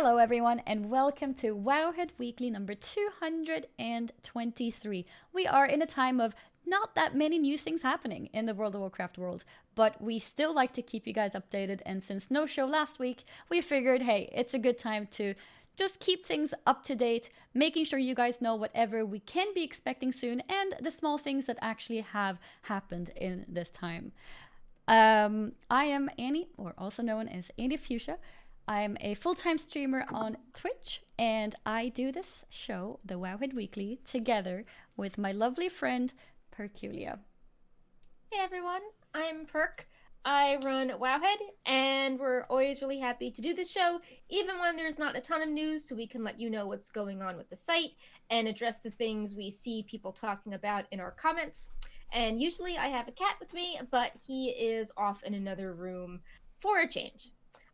Hello, everyone, and welcome to Wowhead Weekly number 223. We are in a time of not that many new things happening in the World of Warcraft world, but we still like to keep you guys updated. And since no show last week, we figured, hey, it's a good time to just keep things up to date, making sure you guys know whatever we can be expecting soon and the small things that actually have happened in this time. I am Annie, or also known as AnnieFuchsia. I'm a full-time streamer on Twitch, and I do this show, the Wowhead Weekly, together with my lovely friend, Perculia. Hey everyone, I'm Perk. I run Wowhead, and we're always really happy to do this show, even when there's not a ton of news, so we can let you know what's going on with the site and address the things we see people talking about in our comments. And usually I have a cat with me, but he is off in another room for a change.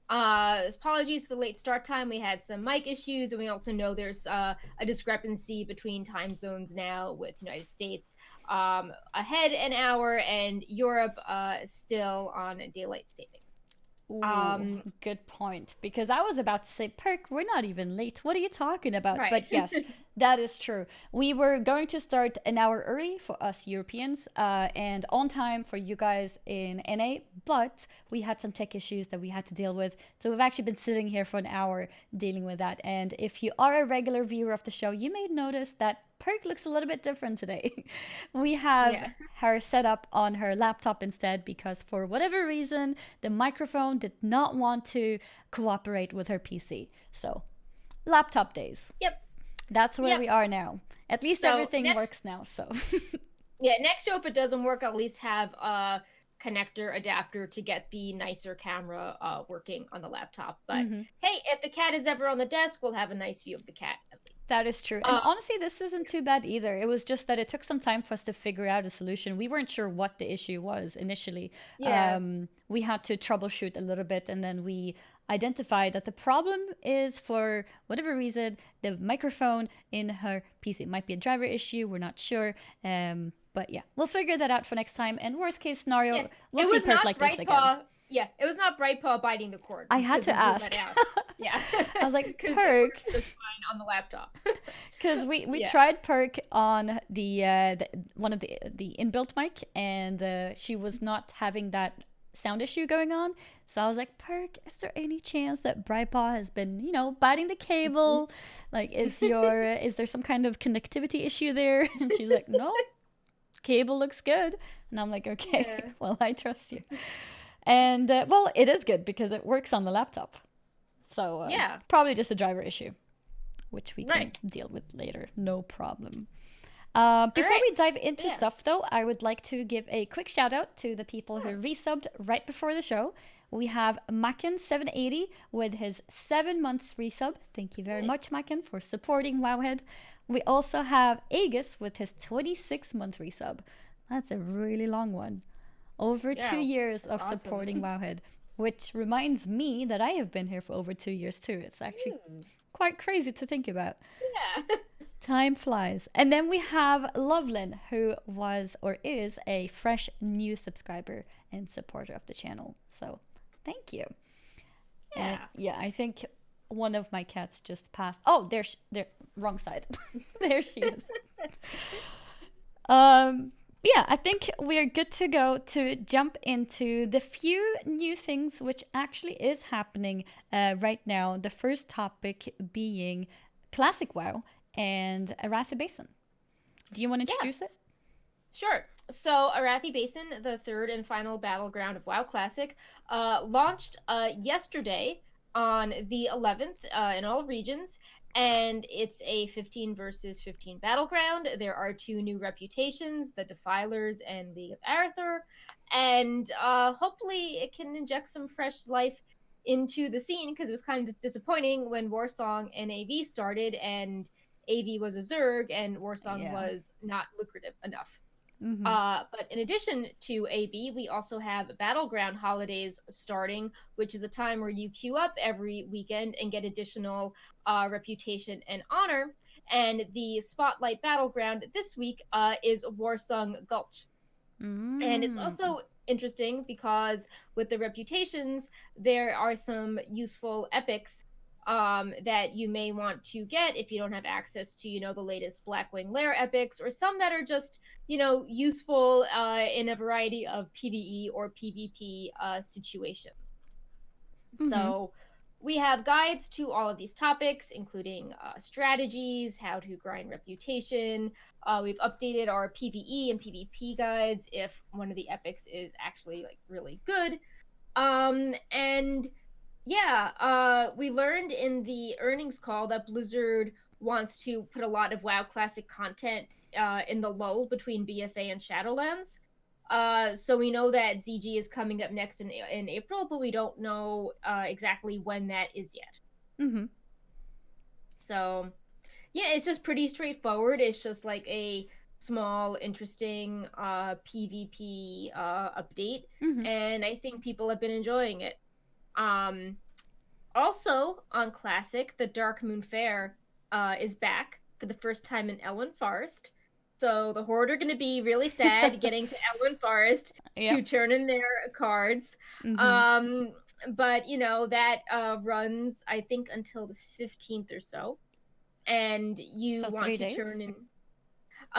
Apologies for the late start time. We had some mic issues, and we also know there's a discrepancy between time zones now with United States ahead an hour and Europe still on daylight savings. Ooh, good point. Because I was about to say, Perk, we're not even late. What are you talking about? Right. But yes, that is true. We were going to start an hour early for us Europeans and on time for you guys in NA, but we had some tech issues that we had to deal with. So we've actually been sitting here for an hour dealing with that. And if you are a regular viewer of the show, you may notice that Perk looks a little bit different today. We have Yeah. her set up on her laptop instead because for whatever reason, the microphone did not want to cooperate with her PC. So, laptop days. Yep. That's where Yep. we are now. At least So everything next, works now, so. yeah, next show if it doesn't work, I'll at least have a connector adapter to get the nicer camera working on the laptop. But hey, if the cat is ever on the desk, we'll have a nice view of the cat at least. That is true. And honestly, this isn't too bad either. It was just that it took some time for us to figure out a solution. We weren't sure what the issue was initially. Yeah. We had to troubleshoot a little bit, and then we identified that the problem is for whatever reason, the microphone in her PC. It might be a driver issue. We're not sure. But yeah, we'll figure that out for next time. And worst case scenario, Yeah. we'll It see was Perk not like this again. Brightpaw. Yeah, it was not Brightpaw biting the cord. I had because to we ruled ask. that out. Yeah. I was like, 'Cause it Perk. works just fine on the laptop. Because we Yeah. tried Perk on the one of the inbuilt mic, and she was not having that sound issue going on. So I was like, Perk, is there any chance that Brightpaw has been, biting the cable? Like, is there some kind of connectivity issue there? And she's like, no, cable looks good. And I'm like, okay, Yeah. well, I trust you. And well, it is good because it works on the laptop. So Yeah. probably just a driver issue, which we can Right. deal with later. No problem. Before right. we dive into Yeah. stuff, though, I would like to give a quick shout out to the people who resubbed right before the show. We have Macken780 with his 7 months resub. Thank you very much, Nice. Macken, for supporting Wowhead. We also have Aegis with his 26-month resub. That's a really long one. Over Yeah, 2 years that's of awesome. supporting Wowhead, which reminds me that I have been here for over 2 years too. It's actually quite crazy to think about. Yeah. Time flies. And then we have Lovelin, who was or is a fresh new subscriber and supporter of the channel. So thank you. And Yeah. I think one of my cats just passed. Oh, there, wrong side. There she is. Yeah, I think we're good to go to jump into the few new things which actually is happening right now. The first topic being Classic WoW and Arathi Basin. Do you want to introduce it? Sure. So, Arathi Basin, the third and final battleground of WoW Classic, launched yesterday on the 11th in all regions, and it's a 15 versus 15 battleground. There are two new reputations, the Defilers and League of Arathor, and hopefully it can inject some fresh life into the scene because it was kind of disappointing when Warsong and AV started and AV was a Zerg and Warsong was not lucrative enough. But in addition to AB, we also have Battleground Holidays starting, which is a time where you queue up every weekend and get additional reputation and honor. And the Spotlight Battleground this week is Warsong Gulch. And it's also interesting because with the reputations, there are some useful epics that you may want to get if you don't have access to, the latest Blackwing Lair epics, or some that are just, useful in a variety of PvE or PvP situations. Mm-hmm. So we have guides to all of these topics, including strategies, how to grind reputation. We've updated our PvE and PvP guides if one of the epics is actually like really good. And yeah, we learned in the earnings call that Blizzard wants to put a lot of WoW Classic content in the lull between BFA and Shadowlands. So we know that ZG is coming up next in April, but we don't know exactly when that is yet. Mm-hmm. So yeah, it's just pretty straightforward. It's just like a small, interesting PvP update, Mm-hmm. and I think people have been enjoying it. Um, Also on Classic, the Darkmoon Faire is back for the first time in Elwyn Forest. So the Horde are going to be really sad getting to Elwyn Forest to Yep. turn in their cards. Mm-hmm. Um, but that runs, I think, until the 15th or so. And you So want 3 days? to turn in.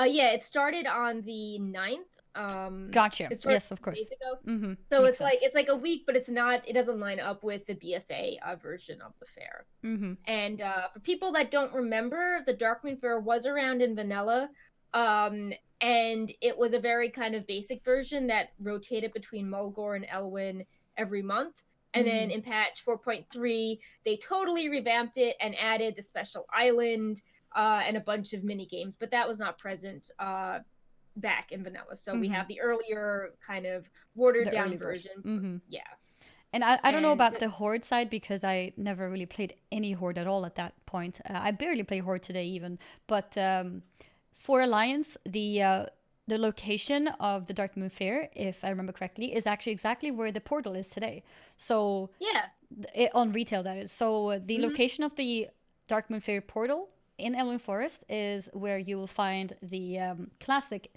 Yeah, it started on the 9th. Gotcha. It started Yes, of 2 days course. ago. Mm-hmm. So Makes it's like sense. a week, but it's not. It doesn't line up with the BFA version of the fair. Mm-hmm. And for people that don't remember, the Darkmoon Faire was around in vanilla, um, and it was a very kind of basic version that rotated between Mulgore and Elwyn every month. And Mm-hmm. then in patch 4.3, they totally revamped it and added the special island and a bunch of mini games, but that was not present back in vanilla. So we Mm-hmm. have the earlier kind of watered The down early version. version. Mm-hmm. Yeah. And I don't know And about the Horde side because I never really played any Horde at all at that point. I barely play Horde today even. But for Alliance, the location of the Darkmoon Faire, if I remember correctly, is actually exactly where the portal is today. So yeah. on retail, that is. So the Mm-hmm. location of the Darkmoon Faire portal in Elwyn Forest is where you will find the classic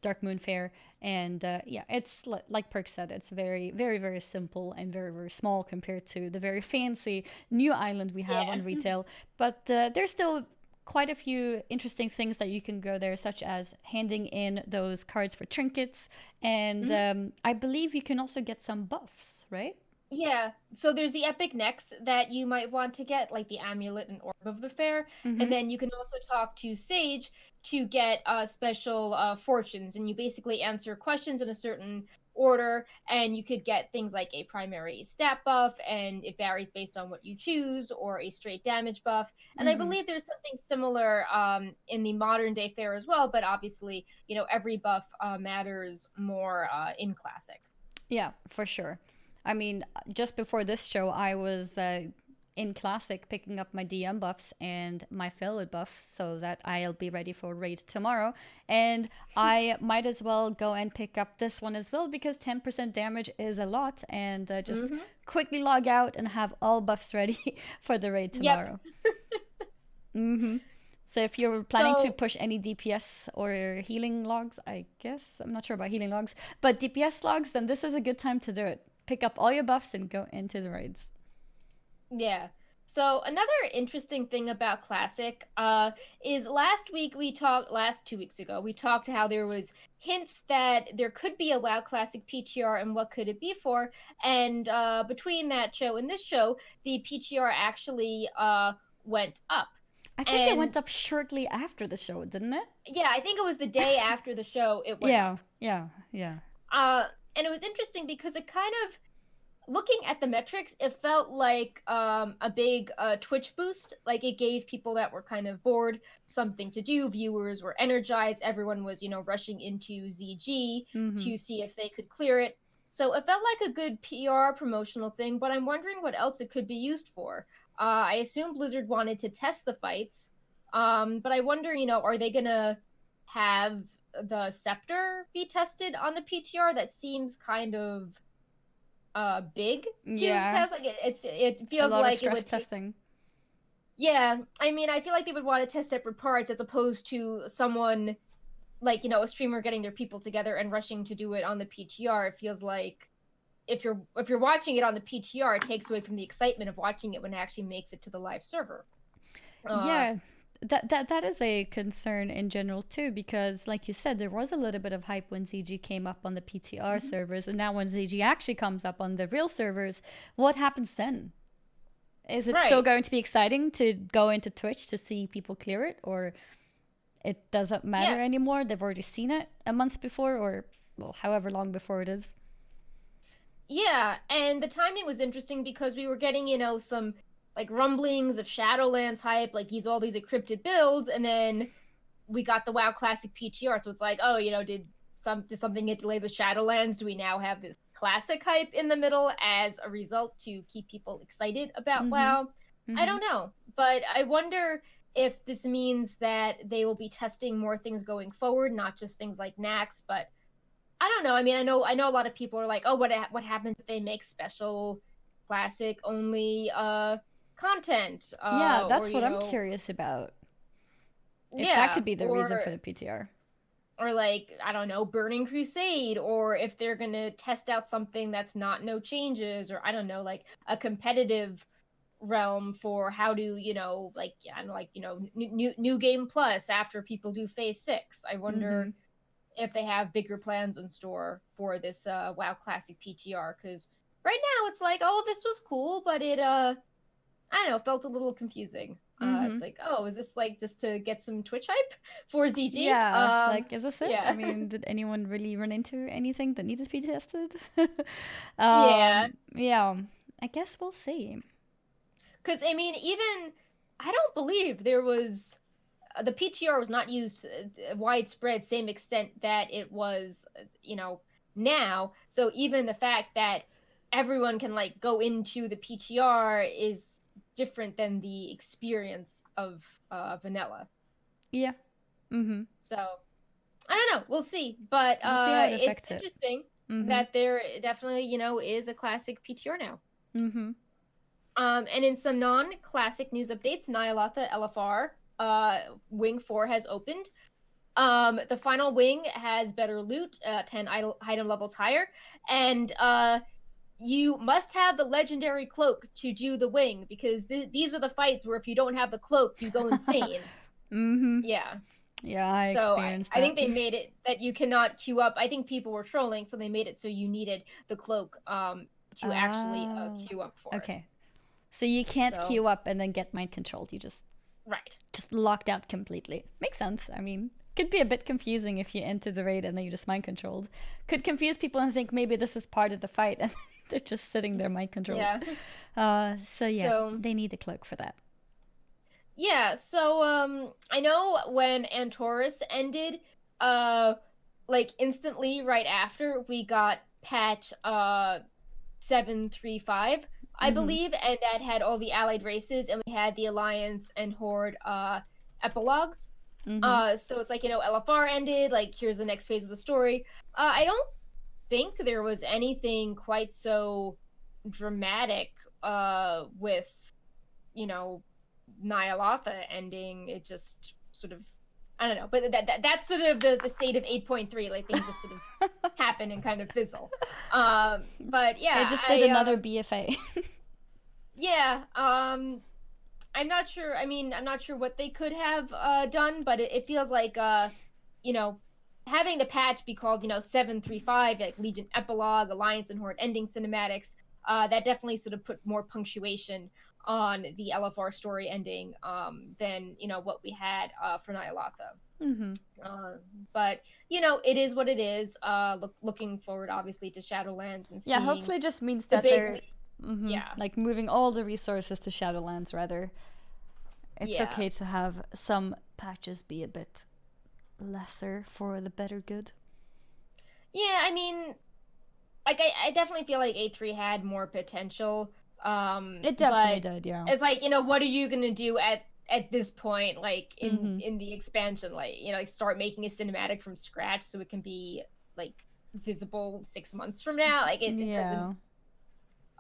Darkmoon Faire. And yeah, it's like Perk said, it's very, very, very simple and very, very small compared to the very fancy new island we have on Yeah. retail. But there's still quite a few interesting things that you can go there, such as handing in those cards for trinkets. And Mm-hmm. I believe you can also get some buffs, right? Yeah, so there's the epic necks that you might want to get, like the amulet and orb of the fair, and Mm-hmm. then you can also talk to Sage to get special fortunes, and you basically answer questions in a certain order, and you could get things like a primary stat buff, and it varies based on what you choose, or a straight damage buff. And I Mm-hmm. believe there's something similar in the modern day fair as well, but obviously, every buff matters more in Classic. Yeah, for sure. I mean, just before this show, I was in Classic picking up my DM buffs and my Felid buff so that I'll be ready for raid tomorrow. And I might as well go and pick up this one as well because 10% damage is a lot. And just Mm-hmm. quickly log out and have all buffs ready for the raid Yep. tomorrow. Mm-hmm. So if you're planning to So push any DPS or healing logs, I guess I'm not sure about healing logs, but DPS logs, then this is a good time to do it. Pick up all your buffs and go into the raids. yeah. So another interesting thing about Classic is last 2 weeks ago, we talked how there was hints that there could be a WoW Classic PTR and what could it be for. And between that show and this show, the PTR actually went up. I think it And went up shortly after the show, didn't it? yeah, I think it was the day after the show it went Yeah, up. yeah, yeah. Uh, and it was interesting because it kind of, looking at the metrics, it felt like a big Twitch boost. Like it gave people that were kind of bored something to do. Viewers were energized. Everyone was, rushing into ZG Mm-hmm. to see if they could clear it. So it felt like a good PR promotional thing, but I'm wondering what else it could be used for. I assume Blizzard wanted to test the fights, but I wonder, are they gonna have the scepter be tested on the PTR? That seems kind of big to Yeah, test. Like it a feels lot of like it stress would take. testing. Yeah, I mean, I feel like they would want to test separate parts as opposed to someone like, a streamer getting their people together and rushing to do it on the PTR. It feels like if you're watching it on the PTR, it takes away from the excitement of watching it when it actually makes it to the live server. Yeah, that is a concern in general too, because like you said, there was a little bit of hype when ZG came up on the PTR servers, and now when ZG actually comes up on the real servers, what happens then? Is it still Right. going to be exciting to go into Twitch to see people clear it, or it doesn't Yeah. matter anymore? They've already seen it a month before, or well, however long before it is. Yeah, and the timing was interesting because we were getting, some like rumblings of Shadowlands hype, like all these encrypted builds, and then we got the WoW Classic PTR. So it's like, oh, did something get delayed with Shadowlands? Do we now have this classic hype in the middle as a result to keep people excited about Mm-hmm. WoW? I Mm-hmm. don't know, but I wonder if this means that they will be testing more things going forward, not just things like Nax, but I don't know. I mean, I know a lot of people are like, "Oh, what happens if they make special classic only content Yeah, or that's what I'm curious about. If that yeah, could be the reason for the PTR. or like, I don't know, Burning Crusade, or if they're going to test out something that's not no changes, or I don't know, like a competitive realm for how to, like, I'm like, new game plus after people do phase 6. I Mm-hmm. wonder if they have bigger plans in store for this WoW Classic PTR, because right now it's like, oh, this was cool, but it I don't know, felt a little confusing. Mm-hmm. It's like, oh, is this like just to get some Twitch hype for ZG? Yeah, like, is this it? I Yeah. mean, did anyone really run into anything that needed to be tested? Yeah. Yeah, I guess we'll see. Because, I mean, even, I don't believe there was, the PTR was not used widespread, same extent that it was, now. So even the fact that everyone can, like, go into the PTR is different than the experience of vanilla. Yeah. Mm-hmm. So I don't know. We'll see. But We'll see how it it's affects it. interesting Mm-hmm. that there definitely, is a classic PTR now. Mm-hmm. And in some non-classic news updates, ny'alotha LFR Wing 4 has opened. The final wing has better loot, 10 item levels higher, and you must have the legendary cloak to do the wing, because these are the fights where if you don't have the cloak, you go insane. Mm-hmm. Yeah. Yeah, I So experienced I that. think they made it that you cannot queue up. I think people were trolling, so they made it so you needed the cloak to actually Oh. queue up for it. Okay. So you can't So queue up and then get mind controlled. You right. just locked out completely. Makes sense. I mean, could be a bit confusing if you enter the raid and then you just mind controlled. Could confuse people and think maybe this is part of the fight and they're just sitting there mind controlled. Yeah. So yeah, So they need a cloak for that. yeah, so I know when Antorus ended, uh like instantly right after we got patch 735, I Mm-hmm. believe, and that had all the allied races, and we had the Alliance and Horde epilogues. Mm-hmm. So it's like, LFR ended, like here's the next phase of the story. I don't think there was anything quite so dramatic with, you know, ny'alotha ending. It just sort of, I don't know, but that's sort of the state of 8.3. Like things just sort of happen and kind of fizzle. But They yeah, just did another BFA. yeah, I'm not sure. I mean, I'm not sure what they could have done, but it feels like you know, having the patch be called, 735, like Legion Epilogue, Alliance and Horde Ending Cinematics, that definitely sort of put more punctuation on the LFR story ending than, what we had for ny'alotha. Mm-hmm. Uh, but it is what it is. Looking forward, obviously, to Shadowlands and Yeah, seeing hopefully it just means the that big they're yeah, like moving all the resources to Shadowlands rather. It's yeah. okay to have some patches be a bit lesser for the better good. Yeah, I mean, like I definitely feel like A3 had more potential. It definitely But did, yeah. it's like, what are you gonna do at this point, like in Mm-hmm. in the expansion, like, like start making a cinematic from scratch so it can be like visible 6 months from now? Like it doesn't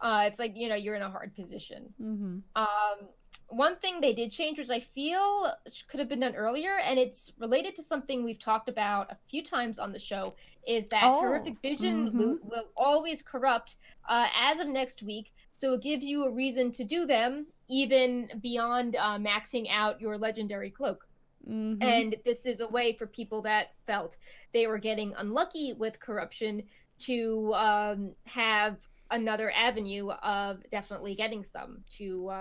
Yeah. it's like, you're in a hard position. Mm-hmm. Um one thing they did change, which I feel could have been done earlier, and it's related to something we've talked about a few times on the show, is that Oh. horrific vision Mm-hmm. loot will always corrupt as of next week, so it gives you a reason to do them even beyond maxing out your legendary cloak. Mm-hmm. And this is a way for people that felt they were getting unlucky with corruption to have another avenue of definitely getting some to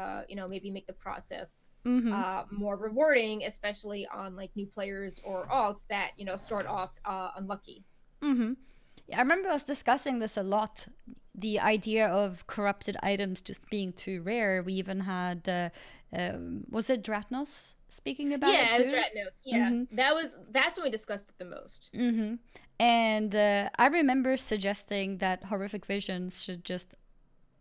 maybe make the process Mm-hmm. more rewarding, especially on like new players or alts that start off unlucky. Mm-hmm. Yeah, I remember us discussing this a lot. The idea of corrupted items just being too rare. We even had, was it Dratnos speaking about it Yeah, it was too? Dratnos. Yeah, Mm-hmm. that's when we discussed it the most. Mm-hmm. And I remember suggesting that horrific visions should just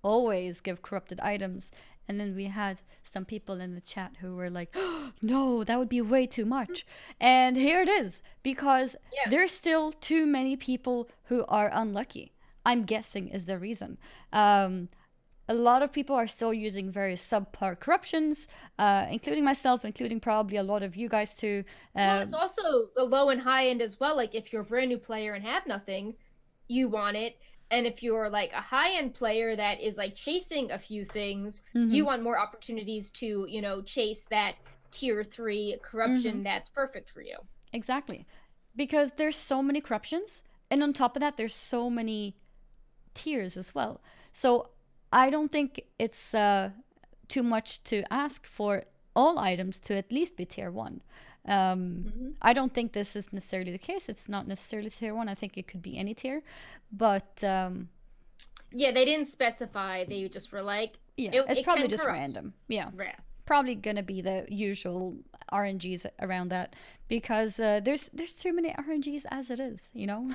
always give corrupted items. And then we had some people in the chat who were like, oh, no, that would be way too much. And here it is, because Yeah. there's still too many people who are unlucky. I'm guessing is the reason. A lot of people are still using very subpar corruptions, including myself, including probably a lot of you guys too. Well, it's also the low and high end as well. Like if you're a brand new player and have nothing, you want it. And if you're like a high end player that is like chasing a few things, Mm-hmm. you want more opportunities to, chase that tier 3 Mm-hmm. corruption that's perfect for you. Exactly. Because there's so many corruptions, and on top of that, there's so many tiers as well. So I don't think it's too much to ask for all items to at least be tier 1. Mm-hmm. I don't think this is necessarily the case. It's not necessarily tier 1. I think it could be any tier. But Yeah, they didn't specify. They just were like, yeah, it, it's it probably can just corrupt. random. Yeah. Yeah. Probably gonna be the usual RNGs around that because there's too many RNGs as it is, you know.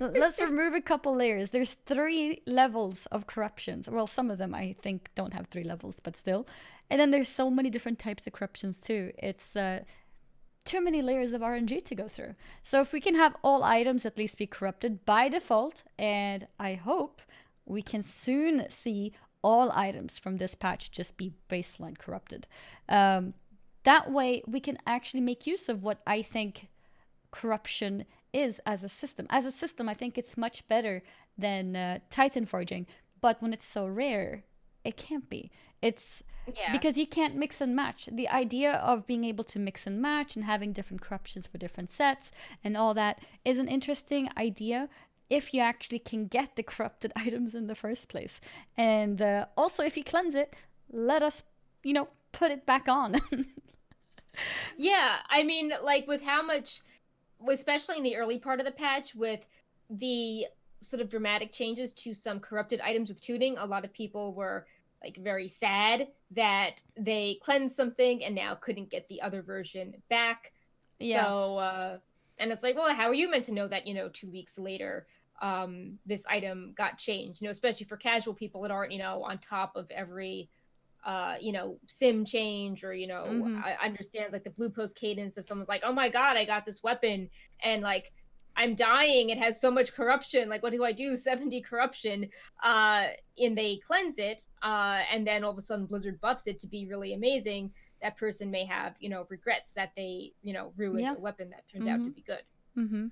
Let's remove a couple layers. There's 3 levels of corruptions. Well, some of them I think don't have 3 levels, but still. And then there's so many different types of corruptions too. It's too many layers of RNG to go through. So if we can have all items at least be corrupted by default, and I hope we can soon see all items from this patch just be baseline corrupted. That way we can actually make use of what I think corruption is as a system. As a system, I think it's much better than Titan forging, but when it's so rare, it can't be. It's Yeah. because you can't mix and match. The idea of being able to mix and match and having different corruptions for different sets and all that is an interesting idea if you actually can get the corrupted items in the first place. And also, if you cleanse it, let us, put it back on. Yeah, I mean, like with how much, especially in the early part of the patch, with the sort of dramatic changes to some corrupted items with tuning, a lot of people were like very sad that they cleansed something and now couldn't get the other version back. Yeah. So, and it's like, well, how are you meant to know that, 2 weeks later, this item got changed, especially for casual people that aren't, on top of every sim change or Mm-hmm. understands like the blue post cadence if someone's like, oh my god, I got this weapon and like I'm dying, it has so much corruption, like what do I do? 70 corruption, and they cleanse it, and then all of a sudden Blizzard buffs it to be really amazing. That person may have regrets that they ruined Yeah. a weapon that turned out Mm-hmm. to be good. Mm-hmm.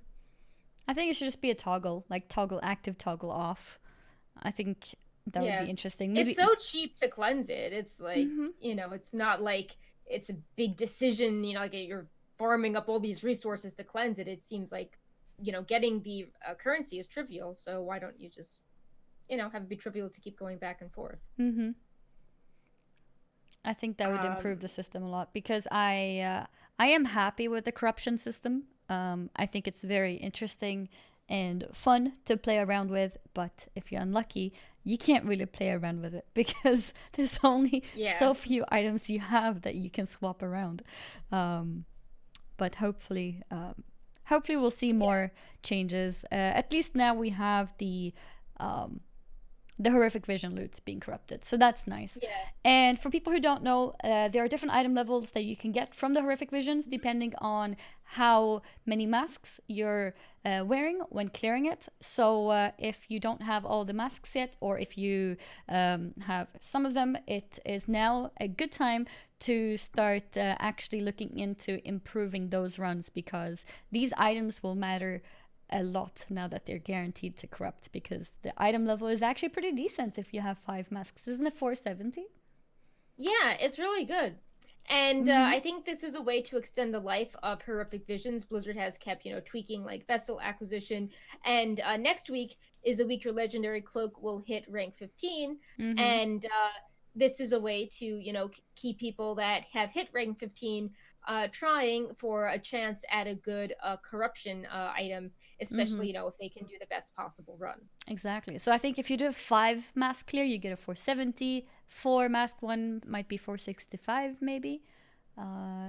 I think it should just be a toggle, like toggle active, toggle off. I think that would be Yeah, interesting. Maybe. it's so cheap to cleanse it. It's like, Mm-hmm. it's not like it's a big decision, like you're farming up all these resources to cleanse it. It seems like, getting the currency is trivial. So why don't you just, have it be trivial to keep going back and forth? Mm-hmm. I think that would Um, improve the system a lot because I am happy with the corruption system. I think it's very interesting and fun to play around with. But if you're unlucky, you can't really play around with it because there's only yeah. so few items you have that you can swap around. But hopefully we'll see more changes. At least now we have um, the horrific vision loot being corrupted. So that's nice. Yeah. And for people who don't know, there are different item levels that you can get from the horrific visions depending on how many masks you're wearing when clearing it. So if you don't have all the masks yet, or if you have some of them, it is now a good time to start actually looking into improving those runs, because these items will matter a lot now that they're guaranteed to corrupt, because the item level is actually pretty decent if you have 5 masks. Isn't it 470? Yeah, it's really good. And Mm-hmm. I think this is a way to extend the life of Horrific Visions. Blizzard has kept, tweaking like vessel acquisition. And next week is the week your legendary cloak will hit rank 15. Mm-hmm. And this is a way to, keep people that have hit rank 15 trying for a chance at a good corruption item, Mm-hmm. especially, if they can do the best possible run. Exactly. So I think if you do 5 mask clear, you get a 470. 4 mask one might be 465, maybe.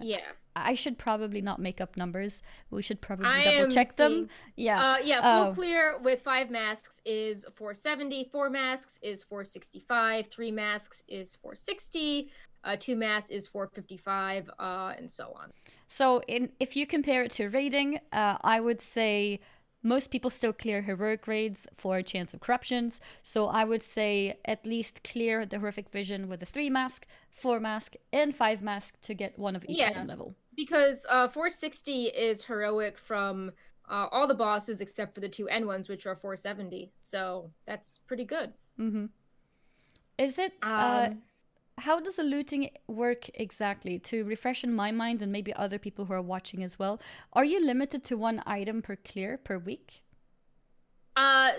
Yeah. I should probably not make up numbers. We should probably I double am check them. seeing. Yeah. Yeah, full clear with 5 masks is 470, 4 masks is 465, 3 masks is 460, 2 masks is 455, and so on. So if you compare it to raiding, I would say most people still clear heroic raids for a chance of corruptions. So I would say at least clear the horrific vision with a 3 mask, 4 mask, and 5 mask to get one of each Yeah, item level. because 460 is heroic from all the bosses except for the 2 N ones, which are 470. So that's pretty good. Mm-hmm. Is it how does the looting work exactly? To refresh in my mind and maybe other people who are watching as well, are you limited to 1 item per clear per week?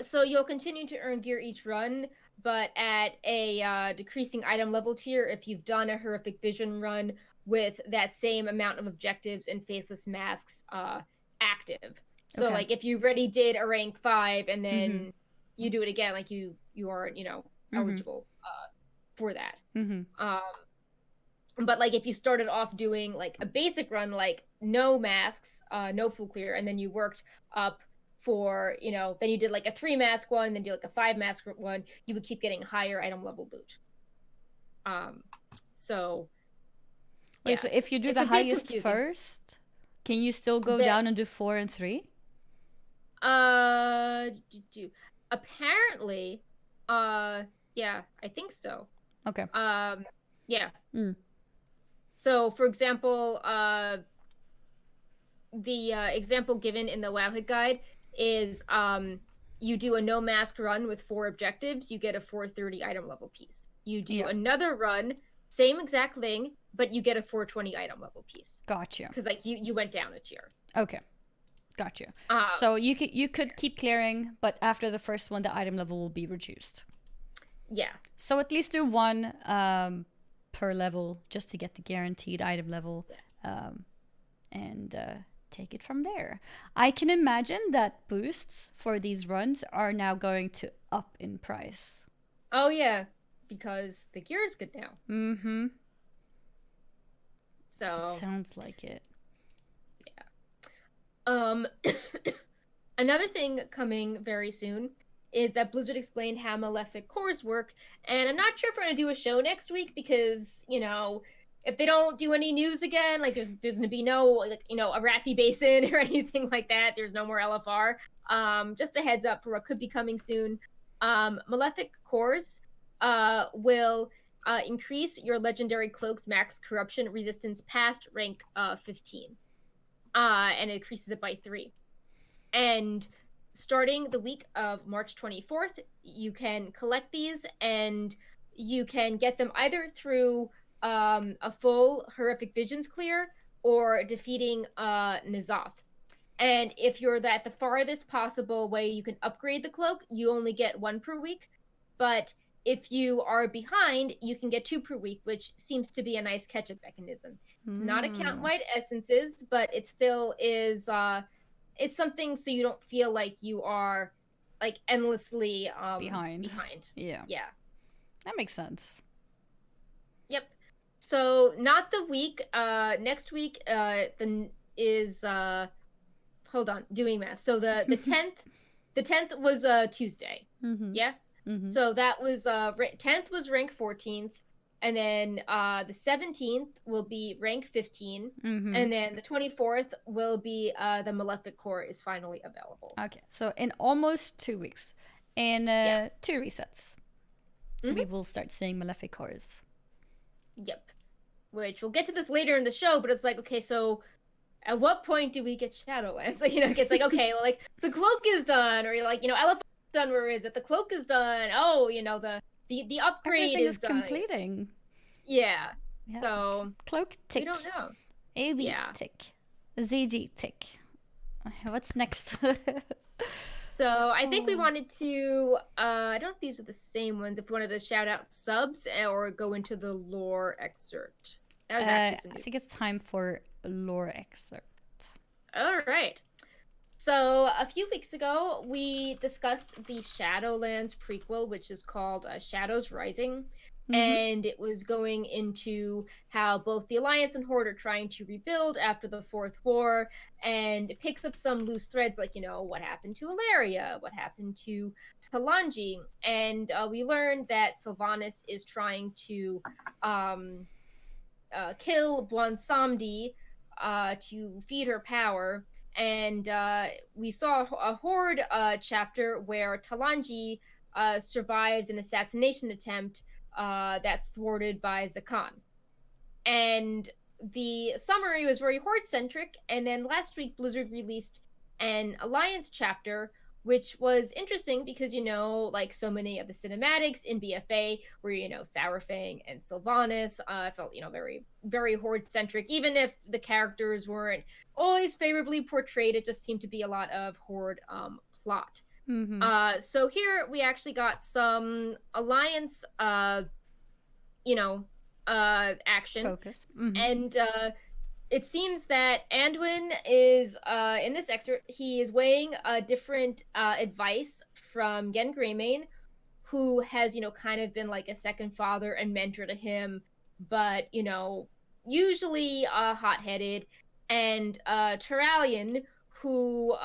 So you'll continue to earn gear each run, but at a decreasing item level tier if you've done a horrific vision run with that same amount of objectives and faceless masks active. So Okay. like if you already did a rank 5 and Mm-hmm. then you do it again, like you are, Mm-hmm. eligible for that. Mm-hmm. But like if you started off doing like a basic run, like no masks, no full clear, and then you worked up for, then you did like a 3 mask one, then do like a 5 mask one, you would keep getting higher item level loot. So Wait, yeah, so if you do it's the a bit highest confusing. first, can you still go The down and do 4 and 3? apparently, yeah, I think so. Okay. Yeah. Mm. So for example, the example given in the Wowhead guide is you do a no mask run with 4 objectives, you get a 430 item level piece. You do Yeah. another run, same exact thing, but you get a 420 item level piece. Gotcha. Because like you went down a tier. Okay. Gotcha. So you could keep clearing, but after the first one, the item level will be reduced. Yeah. So at least do 1 per level just to get the guaranteed item level, and take it from there. I can imagine that boosts for these runs are now going to up in price. Oh yeah, because the gear is good now. Mm-hmm. So it sounds like it. Yeah. Another thing coming very soon is that Blizzard explained how Malefic Cores work, and I'm not sure if we're gonna do a show next week because if they don't do any news again, like there's gonna be no like Arathi Basin or anything like that. There's no more LFR. Just a heads up for what could be coming soon. Malefic Cores will increase your legendary cloak's max corruption resistance past rank 15, and it increases it by 3. And starting the week of March 24th, you can collect these and you can get them either through a full Horrific Visions clear or defeating N'Zoth. And if you're at the farthest possible way you can upgrade the cloak, you only get 1 per week. But if you are behind, you can get 2 per week, which seems to be a nice catch-up mechanism. It's not account-wide essences, but it still is it's something so you don't feel like you are like endlessly behind. Yeah. That makes sense. Yep. So not the week. Next week is hold on, doing math. So the 10th was Tuesday. Mm-hmm. Yeah. Mm-hmm. So that was 10th was rank 14th. And then the 17th will be rank 15. And then the 24th will be the Malefic Core is finally available. Okay, so in almost 2 weeks, in 2 resets, we will start seeing Malefic Cores. Yep. Which we'll get to this later in the show, but it's like, okay, so at what point do we get Shadowlands? Like, it's like, okay, well, like, the cloak is done, or you're like, Elephant's done, where is it? The cloak is done. Oh, the upgrade Everything is done. completing. Yeah. So cloak tick. We don't know. AB tick. ZG tick. What's next? So I think we wanted to, I don't know if these are the same ones, if we wanted to shout out subs or go into the lore excerpt. That was actually some I think it's time for lore excerpt. All right. So a few weeks ago, we discussed the Shadowlands prequel, which is called Shadows Rising. And it was going into how both the Alliance and Horde are trying to rebuild after the Fourth War, and it picks up some loose threads, like, what happened to Ilaria, what happened to Talanji, and we learned that Sylvanas is trying to kill Bwansamdi to feed her power, and we saw a Horde chapter where Talanji survives an assassination attempt that's thwarted by Zakan. And the summary was very Horde-centric, and then last week Blizzard released an Alliance chapter, which was interesting because, like so many of the cinematics in BFA were, Sourfang and Sylvanas felt, very, very Horde-centric. Even if the characters weren't always favorably portrayed, it just seemed to be a lot of Horde plot. So here we actually got some Alliance, action. Focus. And it seems that Anduin is, in this excerpt, he is weighing different advice from Gen Greymane, who has, kind of been like a second father and mentor to him, but, usually hot-headed, and Turalyon, who,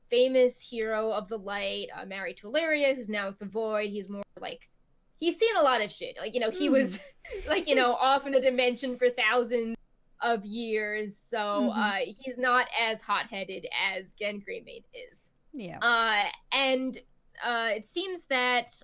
famous hero of the light, married to Ilaria, who's now with the Void. He's more like, he's seen a lot of shit. Like, he was, like, off in a dimension for thousands of years, so he's not as hot-headed as Gen Greymane is. Yeah. And it seems that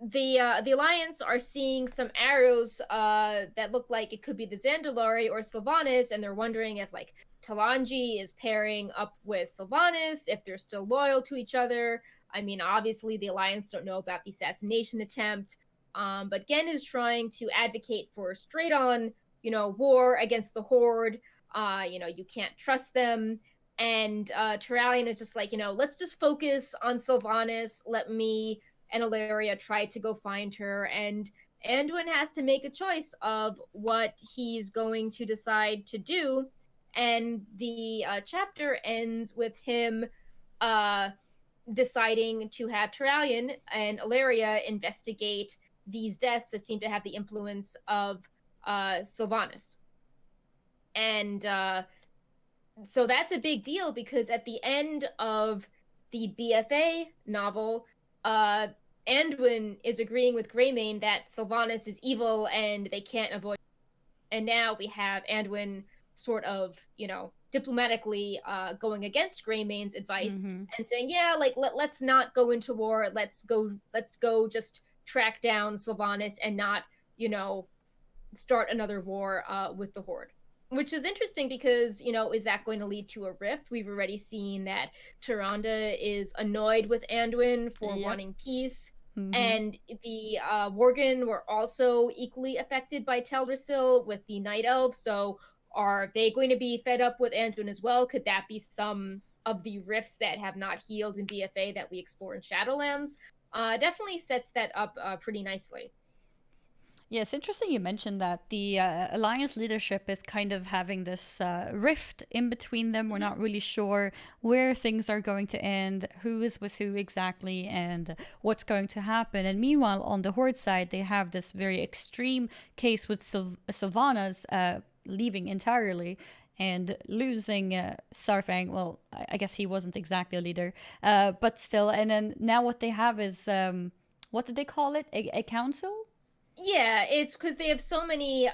the Alliance are seeing some arrows that look like it could be the Zandalari or Sylvanas, and they're wondering if, like, Talanji is pairing up with Sylvanas, if they're still loyal to each other. I mean, obviously the Alliance don't know about the assassination attempt, but Gen is trying to advocate for straight-on, war against the Horde. You can't trust them. And Turalyon is just like, let's just focus on Sylvanas. Let me and Ilaria try to go find her. And Anduin has to make a choice of what he's going to decide to do. And the chapter ends with him deciding to have Turalyon and Ilaria investigate these deaths that seem to have the influence of Sylvanas. And so that's a big deal, because at the end of the BFA novel, Anduin is agreeing with Greymane that Sylvanas is evil and they can't avoid. And now we have Anduin sort of, diplomatically going against Greymane's advice and saying, yeah, like, let's not go into war. Let's go just track down Sylvanas and not, start another war with the Horde. Which is interesting because, is that going to lead to a rift? We've already seen that Tyrande is annoyed with Anduin for wanting peace. And the Worgen were also equally affected by Teldrassil with the Night Elves. So are they going to be fed up with Anduin as well? Could that be some of the rifts that have not healed in BFA that we explore in Shadowlands? Definitely sets that up pretty nicely. Yeah, it's interesting you mentioned that. The Alliance leadership is kind of having this rift in between them. We're not really sure where things are going to end, who is with who exactly, and what's going to happen. And meanwhile, on the Horde side, they have this very extreme case with Sylvanas leaving entirely and losing Saurfang. Well, I guess he wasn't exactly a leader, but still. And then now what they have is what did they call it? A council? Yeah, it's because they have so many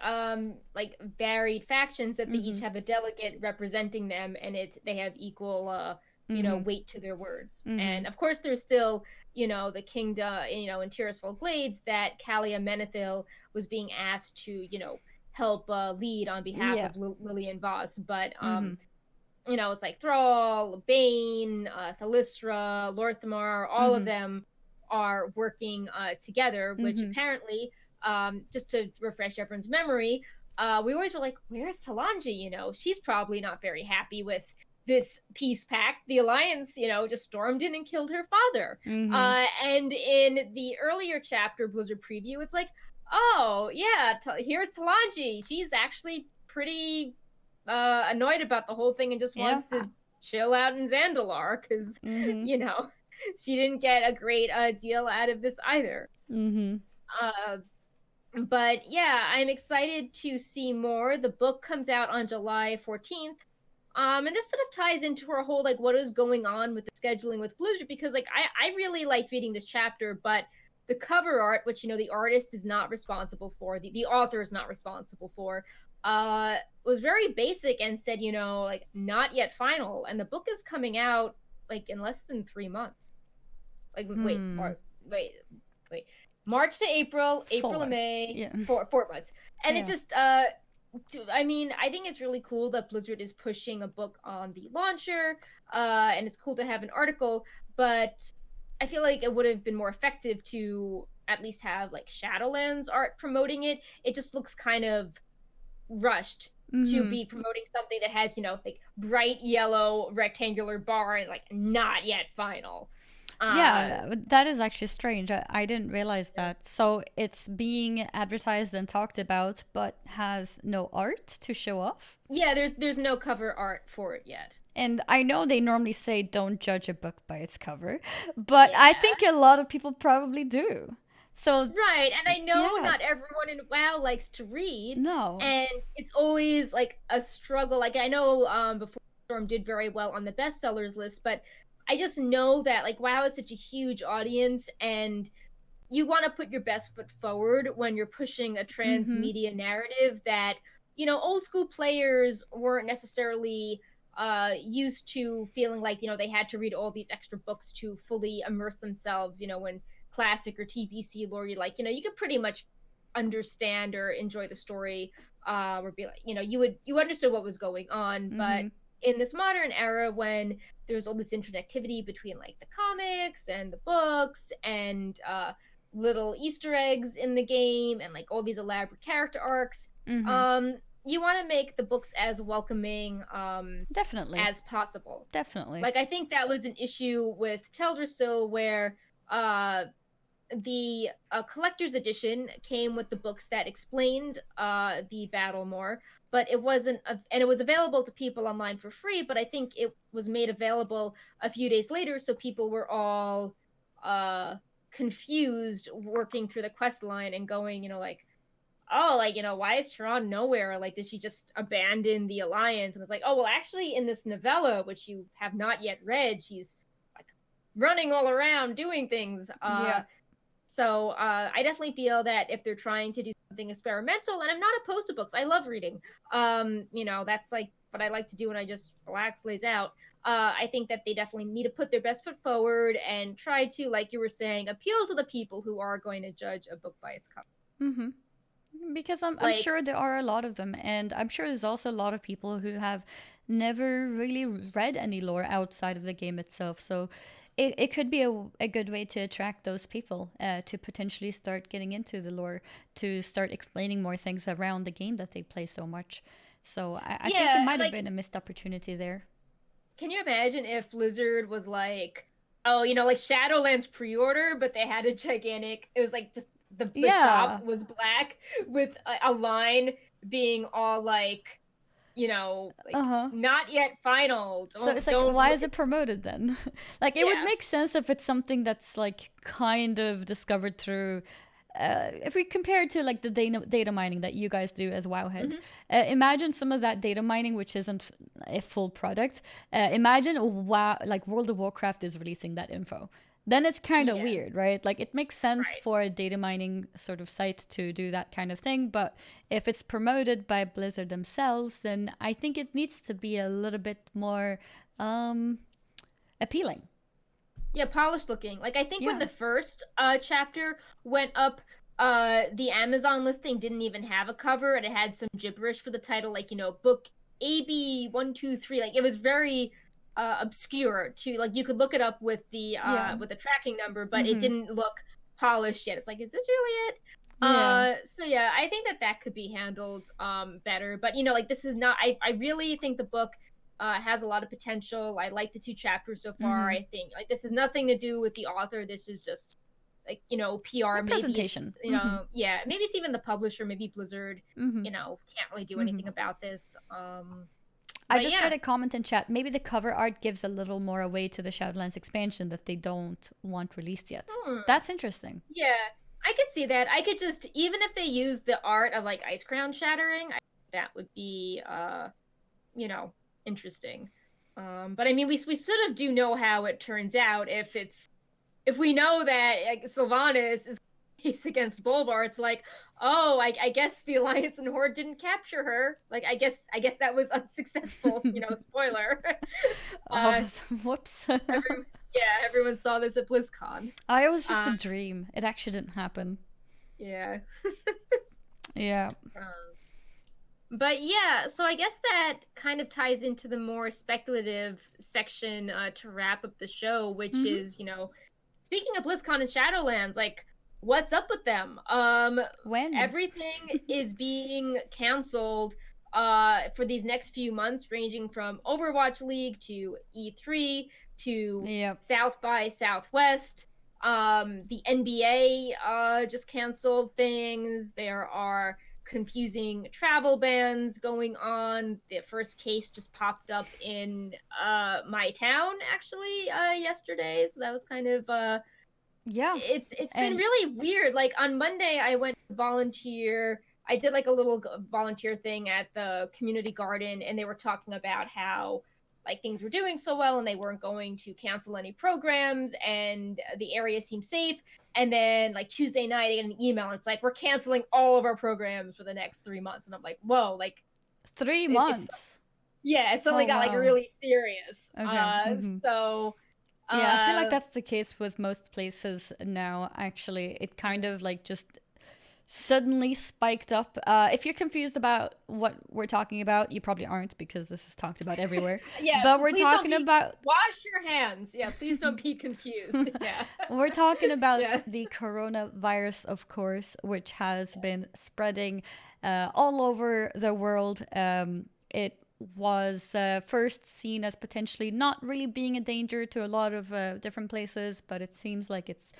like varied factions that they each Mm-hmm. have a delegate representing them, and they have equal Mm-hmm. weight to their words. Mm-hmm. And of course there's still, the kingdom, in Tirisfal Glades, that Kalia Menethil was being asked to, help lead on behalf Yeah. of Lillian Voss. But Mm-hmm. it's like Thrall, Bane, Thalystra, Lorthamar, all of Mm-hmm. them are working together, which Mm-hmm. apparently, just to refresh everyone's memory, we always were like, where's Talanji? She's probably not very happy with this peace pact. The Alliance, just stormed in and killed her father. Mm-hmm. And in the earlier chapter Blizzard preview, it's like, oh, yeah, here's Talanji. She's actually pretty annoyed about the whole thing and just Yeah. wants to chill out in Zandalar because, Mm-hmm. you know, she didn't get a great deal out of this either. Mm-hmm. Uh, but yeah, I'm excited to see more. The book comes out on July 14th. And this sort of ties into her whole like what is going on with the scheduling with Blizzard, because like I really liked reading this chapter, but the cover art, which the artist is not responsible for, the author is not responsible for, was very basic and said, like not yet final. And the book is coming out like in less than 3 months. Like Hmm. wait, wait. March to April to 4. May, Yeah. 4 months. And it Yeah. just I mean, I think it's really cool that Blizzard is pushing a book on the launcher, and it's cool to have an article, but I feel like it would have been more effective to at least have like Shadowlands art promoting it. It just looks kind of rushed to Mm-hmm. be promoting something that has, like bright yellow rectangular bar and like not yet final. Uh Yeah, that is actually strange. I didn't realize that. So it's being advertised and talked about, but has no art to show off. yeah, there's no cover art for it yet. And I know they normally say don't judge a book by its cover, but I Yeah. think a lot of people probably do. So, Right, and I know yeah, not everyone in WoW likes to read, no. and it's always like a struggle. Like I know before Storm did very well on the bestsellers list, but I just know that like WoW is such a huge audience, and you want to put your best foot forward when you're pushing a Mm-hmm. transmedia narrative that old school players weren't necessarily used to feeling like they had to read all these extra books to fully immerse themselves. When classic or TBC lore, you could pretty much understand or enjoy the story, or be like, you understood what was going on. But Mm-hmm. in this modern era, when there's all this interconnectivity between like the comics and the books and little Easter eggs in the game and like all these elaborate character arcs, Mm-hmm. um, you want to make the books as welcoming Definitely. as possible. Definitely. Like I think that was an issue with Teldrassil, where uh, the collector's edition came with the books that explained the battle more, but it wasn't, and it was available to people online for free. But I think it was made available a few days later, so people were all uh, confused working through the quest line and going, like, oh, like, why is Tehran nowhere? Like, did she just abandon the Alliance? And it's like, oh, well, actually, in this novella, which you have not yet read, she's like running all around doing things. Yeah. So I definitely feel that if they're trying to do something experimental, and I'm not opposed to books, I love reading. That's like what I like to do when I just relax, lays out. I think that they definitely need to put their best foot forward and try to, like you were saying, appeal to the people who are going to judge a book by its cover. Mm-hmm. Because I'm Like, sure there are a lot of them, and I'm sure there's also a lot of people who have never really read any lore outside of the game itself. So it could be a good way to attract those people to potentially start getting into the lore, to start explaining more things around the game that they play so much. So I think it yeah, might have like, been a missed opportunity there. can you imagine if Blizzard was like, oh, like Shadowlands pre-order, but they had a gigantic, it was like just the shop Yeah. was black with a line being all like, Uh like huh. not yet final. So Don't it's like, don't why look is at. it promoted then? Like, it would Yeah. make sense if it's something that's like kind of discovered through. If we compare it to like the data mining that you guys do as Wowhead, Hmm. imagine some of that data mining, which isn't a full product. Imagine wow, like World of Warcraft is releasing that info. then it's kind of Yeah. weird, right? Like it makes sense Right. for a data mining sort of site to do that kind of thing, but if it's promoted by Blizzard themselves, then I think it needs to be a little bit more um, appealing. Yeah, polished looking. Like I think when Yeah. the first chapter went up, the Amazon listing didn't even have a cover and it had some gibberish for the title, like, book AB123. Like it was very obscure to like you could look it up Yeah. with the tracking number, but it Mm-hmm. didn't look polished yet. It's like, is this really it? Yeah. So yeah, I think that could be handled better. But like this is not I really think the book has a lot of potential. I like the 2 chapters so far. Mm-hmm. I think like this has nothing to do with the author. This is just like PR. Maybe it's Representation. Mm-hmm. yeah. Maybe it's even the publisher. Maybe Blizzard. Mm-hmm. Can't really do Mm-hmm. anything about this. I But just yeah, read a comment in chat. Maybe the cover art gives a little more away to the Shadowlands expansion that they don't want released yet. hmm, That's interesting. yeah. I could see that. I could just even if they use the art of like ice crown shattering, that would be you know interesting. But I mean, we sort of do know how it turns out if we know that like, Sylvanas is case against Bolvar, it's like, oh, I guess the Alliance and Horde didn't capture her. Like, I guess that was unsuccessful. Spoiler. Oh, uh, whoops. everyone saw this at BlizzCon. I was just a Uh, dream. It actually didn't happen. yeah. Yeah. But yeah, so I guess that kind of ties into the more speculative section to wrap up the show, which Mm-hmm. is, speaking of BlizzCon and Shadowlands, like, what's up with them? When? Everything is being canceled for these next few months, ranging from Overwatch League to E3 to Yep. South by Southwest. The NBA just canceled things. There are confusing travel bans going on. The first case just popped up in my town actually yesterday, so that was kind of Yeah. it's been And really weird. Like on Monday I went to volunteer. I did like a little volunteer thing at the community garden and they were talking about how like things were doing so well and they weren't going to cancel any programs and the area seemed safe. And then like Tuesday night I get an email and it's like we're canceling all of our programs for the next 3 months. And I'm like, whoa, like it's3 months. yeah, it suddenly Oh, got like wow. really serious. Okay. Mm-hmm. So Yeah, I feel like uh that's the case with most places now, actually. It kind of like just suddenly spiked up. If you're confused about what we're talking about, you probably aren't because this is talked about everywhere. yeah, But we're please don't talking be about wash your hands. Yeah, please don't be confused. Yeah. we're talking about Yeah. the coronavirus, of course, which has been spreading all over the world. It was first seen as potentially not really being a danger to a lot of different places, but it seems like it's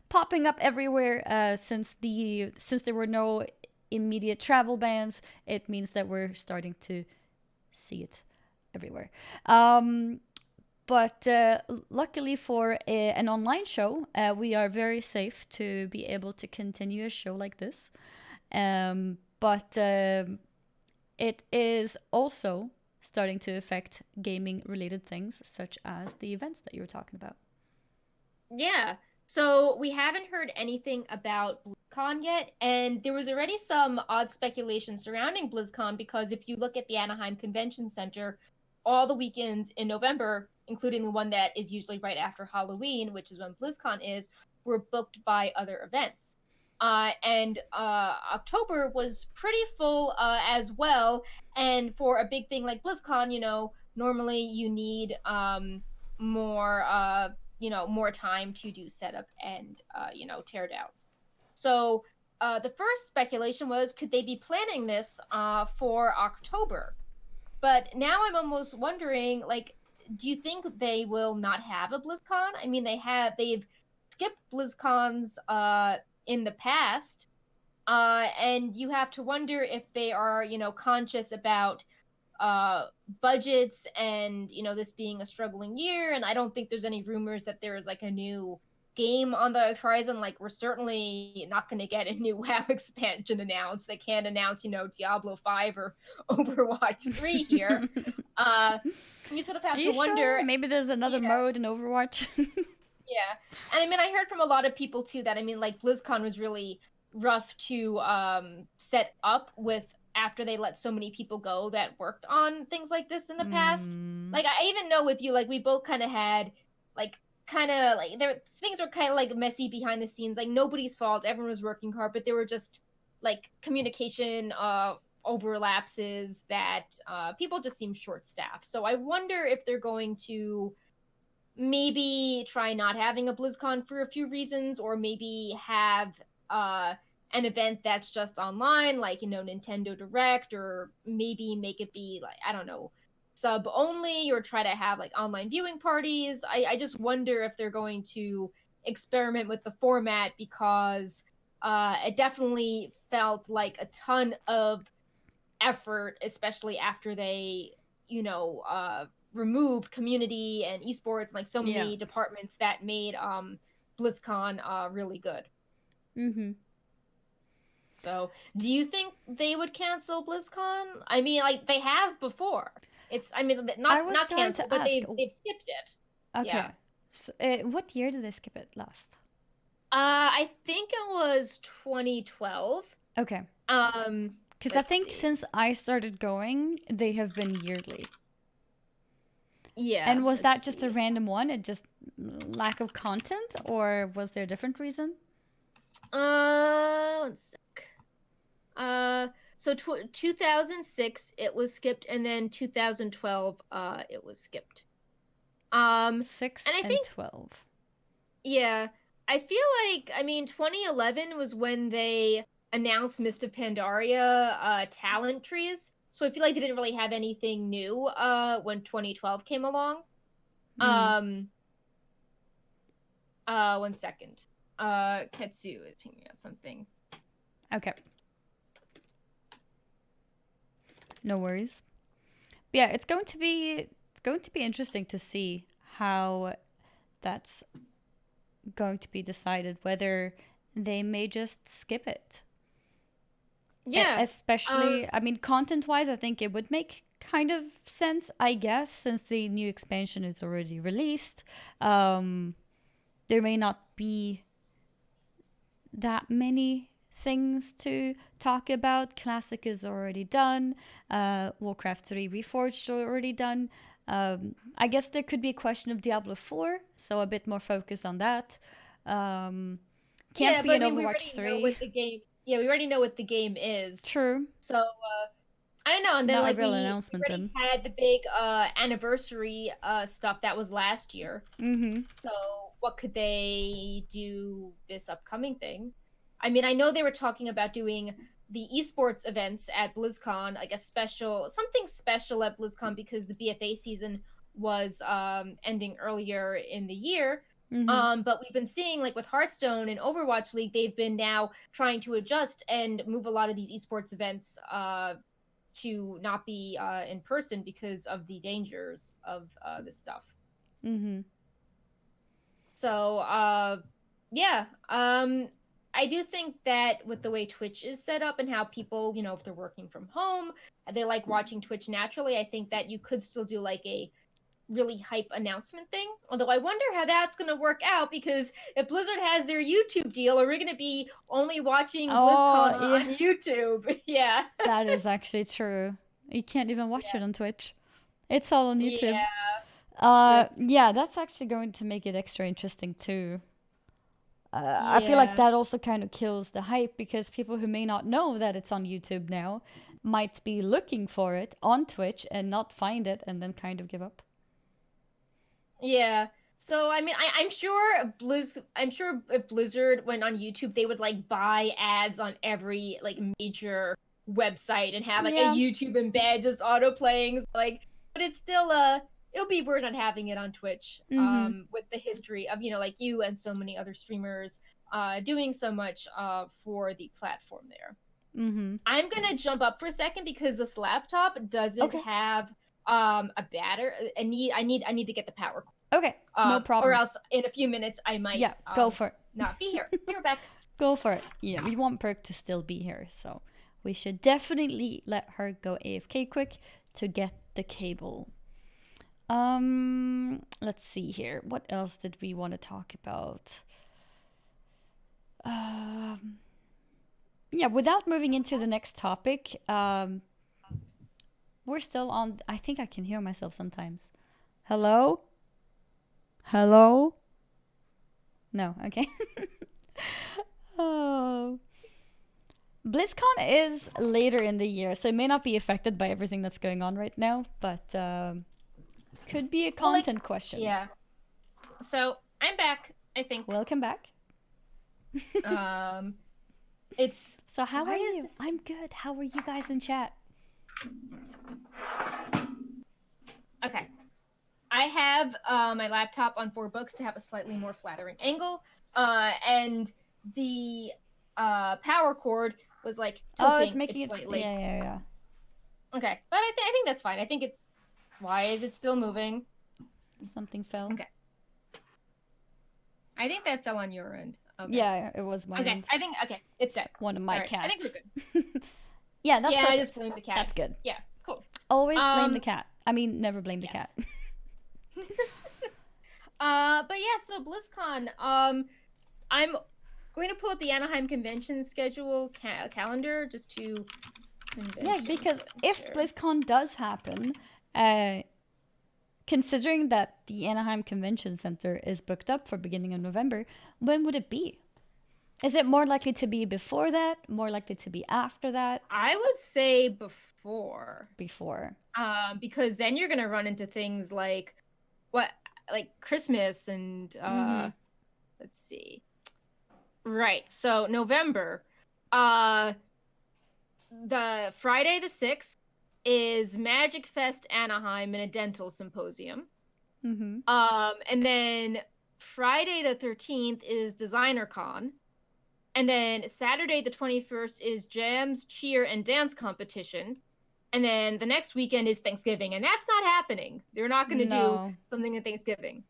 popping up everywhere since there were no immediate travel bans. It means that we're starting to see it everywhere. But luckily for an online show, we are very safe to be able to continue a show like this. But it is also starting to affect gaming related things, such as the events that you were talking about. Yeah. So we haven't heard anything about BlizzCon yet, and there was already some odd speculation surrounding BlizzCon because if you look at the Anaheim Convention Center, all the weekends in November, including the one that is usually right after Halloween, which is when BlizzCon is, were booked by other events. And October was pretty full as well. And for a big thing like BlizzCon, normally you need more more time to do setup and tear down. So the first speculation was could they be planning this for October? But now I'm almost wondering, like, do you think they will not have a BlizzCon? I mean, they've skipped BlizzCons in the past, and you have to wonder if they are, conscious about budgets and this being a struggling year. And I don't think there's any rumors that there is like a new game on the horizon. Like we're certainly not going to get a new WoW expansion announced. They can't announce Diablo 5 or Overwatch 3 here. You sort of Are have to you sure? wonder. Maybe there's another Yeah, mode in Overwatch. Yeah. And I mean, I heard from a lot of people too that, I mean, like BlizzCon was really rough to set up with after they let so many people go that worked on things like this in the past. Mm, Like I even know with you, like we both kind of had like kind of like there things were kind of like messy behind the scenes. Like nobody's fault. Everyone was working hard, but there were just like communication overlapses that people just seem short staffed. So I wonder if they're going to maybe try not having a BlizzCon for a few reasons, or maybe have uh an event that's just online, like Nintendo Direct, or maybe make it be like, I don't know, sub only, or try to have like online viewing parties. I just wonder if they're going to experiment with the format, because it definitely felt like a ton of effort, especially after they, removed community and esports and like so yeah. many departments that made BlizzCon really good. Mm-hmm. So, do you think they would cancel BlizzCon? I mean, like they have before. It's, I mean, I not was not going cancel, to but ask. they've skipped it. Yeah. Okay. So, what year did they skip it last? I think it was 2012. Okay. Um, Because I let's think see. since I started going, they have been yearly. Yeah, And was let's that just a see. random one? It just lack of content, or was there a different reason? One sec. Uh, so 2006 it was skipped, and then 2012 it was skipped. Six And I and think, 12. yeah, I feel like, I mean, 2011 was when they announced Mist of Pandaria talent trees. So I feel like they didn't really have anything new when 2012 came along. Mm. Um, one second. Ketsu is picking out something. Okay. No worries. Yeah, it's going to be interesting to see how that's going to be decided, whether they may just skip it. Yeah. Um, Especially, I mean, content wise, I think it would make kind of sense, I guess, since the new expansion is already released. Um, there may not be that many things to talk about. Classic is already done. Warcraft 3 Reforged already done. I guess there could be a question of Diablo 4, so a bit more focus on that. Um, can't Yeah, be but I an mean, we Overwatch already know 3. what the game. Yeah, we already know what the game is. True. So I don't know. And then Not a like real we announcement already then. had the big anniversary stuff that was last year. Mm-hmm. So what could they do this upcoming thing? I mean, I know they were talking about doing the esports events at BlizzCon, like a special, something special at BlizzCon, because the BFA season was ending earlier in the year. Mm-hmm. But we've been seeing, like with Hearthstone and Overwatch League, they've been now trying to adjust and move a lot of these esports events to not be in person because of the dangers of this stuff. Mm-hmm. So, yeah, I do think that with the way Twitch is set up and how people, if they're working from home, they like watching Twitch naturally. I think that you could still do like a really hype announcement thing. Although I wonder how that's going to work out, because if Blizzard has their YouTube deal, are we going to be only watching Oh, BlizzCon yeah. on YouTube? Yeah. That is actually true. You can't even watch Yeah. it on Twitch. It's all on YouTube. Yeah. Rip. Yeah, that's actually going to make it extra interesting too. I feel like Yeah. that also kind of kills the hype, because people who may not know that it's on YouTube now might be looking for it on Twitch and not find it and then kind of give up. Yeah. So I mean, I'm sure if Blizzard went on YouTube, they would like buy ads on every like major website and have like a Yeah. YouTube embed just auto playing. Like, but it's still it'll be weird not having it on Twitch. Mm-hmm. With the history of like you and so many other streamers doing so much for the platform there. Mm-hmm. I'm gonna jump up for a second because this laptop doesn't Okay. have a batter. I need to get the power, Okay. No or problem. else in a few minutes I Yeah, might go for it. not be here. You're back. Go for it. Yeah, we want Perk to still be here, so we should definitely let her go AFK quick to get the cable. Let's see here. What else did we want to talk about? Yeah, without moving into the next topic, we're still on. I think I can hear myself sometimes. Hello? Hello? No, okay. Oh. BlizzCon is later in the year, so it may not be affected by everything that's going on right now, but could be a content question. Yeah. So I'm back, I think. Welcome back. It's So how are you? I'm good. How are you guys in chat? Okay. I have my laptop on 4 books to have a slightly more flattering angle, and the power cord was like tilting it's making it slightly. Yeah. Okay, but I think that's fine. I think it. Why is it still moving? Something fell. Okay. I think that fell on your end. Okay. Yeah, it was my end. I think it's set. One of my cats. I think we're good. Yeah, that's perfect. I just blamed the cat. That's good. Yeah, cool. Always blame the cat. I mean, never blame the cat. But yeah, so BlizzCon. I'm going to pull up the Anaheim convention schedule calendar just to. Yeah, because if BlizzCon does happen, considering that the Anaheim Convention Center is booked up for beginning of November, when would it be? Is it more likely to be before that? More likely to be after that? I would say before. Before. Because then you're gonna run into things like Christmas and let's see. Right. So November. The Friday the 6th is Magic Fest Anaheim and a dental symposium. Mm-hmm. And then Friday the 13th is Designer Con. And then Saturday the 21st is Jams, Cheer, and Dance Competition. And then the next weekend is Thanksgiving, and that's not happening. They're not going to do something at Thanksgiving.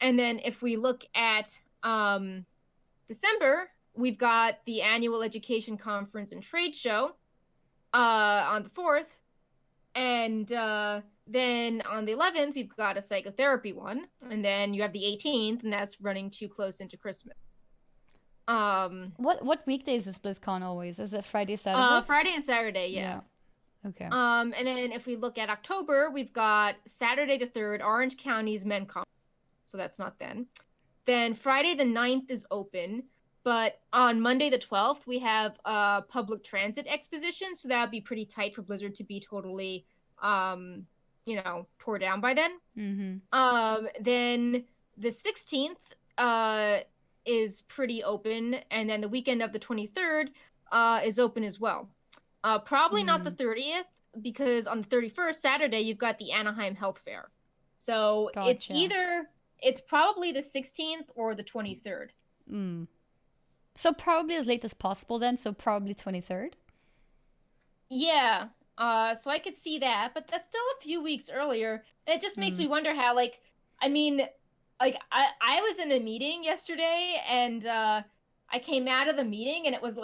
And then if we look at December, we've got the annual education conference and trade show on the 4th. And then on the 11th, we've got a psychotherapy one. And then you have the 18th, and that's running too close into Christmas. What weekdays is BlizzCon always? Is it Friday, Saturday? Friday and Saturday, yeah. Okay. And then if we look at October, we've got Saturday the 3rd, Orange County's Men Conference. So that's not then. Then Friday the 9th is open. But on Monday the 12th, we have a public transit exposition. So that would be pretty tight for Blizzard to be totally, tore down by then. Mm-hmm. Then the 16th is pretty open. And then the weekend of the 23rd is open as well. Probably not the 30th, because on the 31st, Saturday, you've got the Anaheim Health Fair. So it's probably the 16th or the 23rd. So probably as late as possible then, so probably 23rd? Yeah, so I could see that, but that's still a few weeks earlier. And it just makes me wonder how, I was in a meeting yesterday, and I came out of the meeting, and it was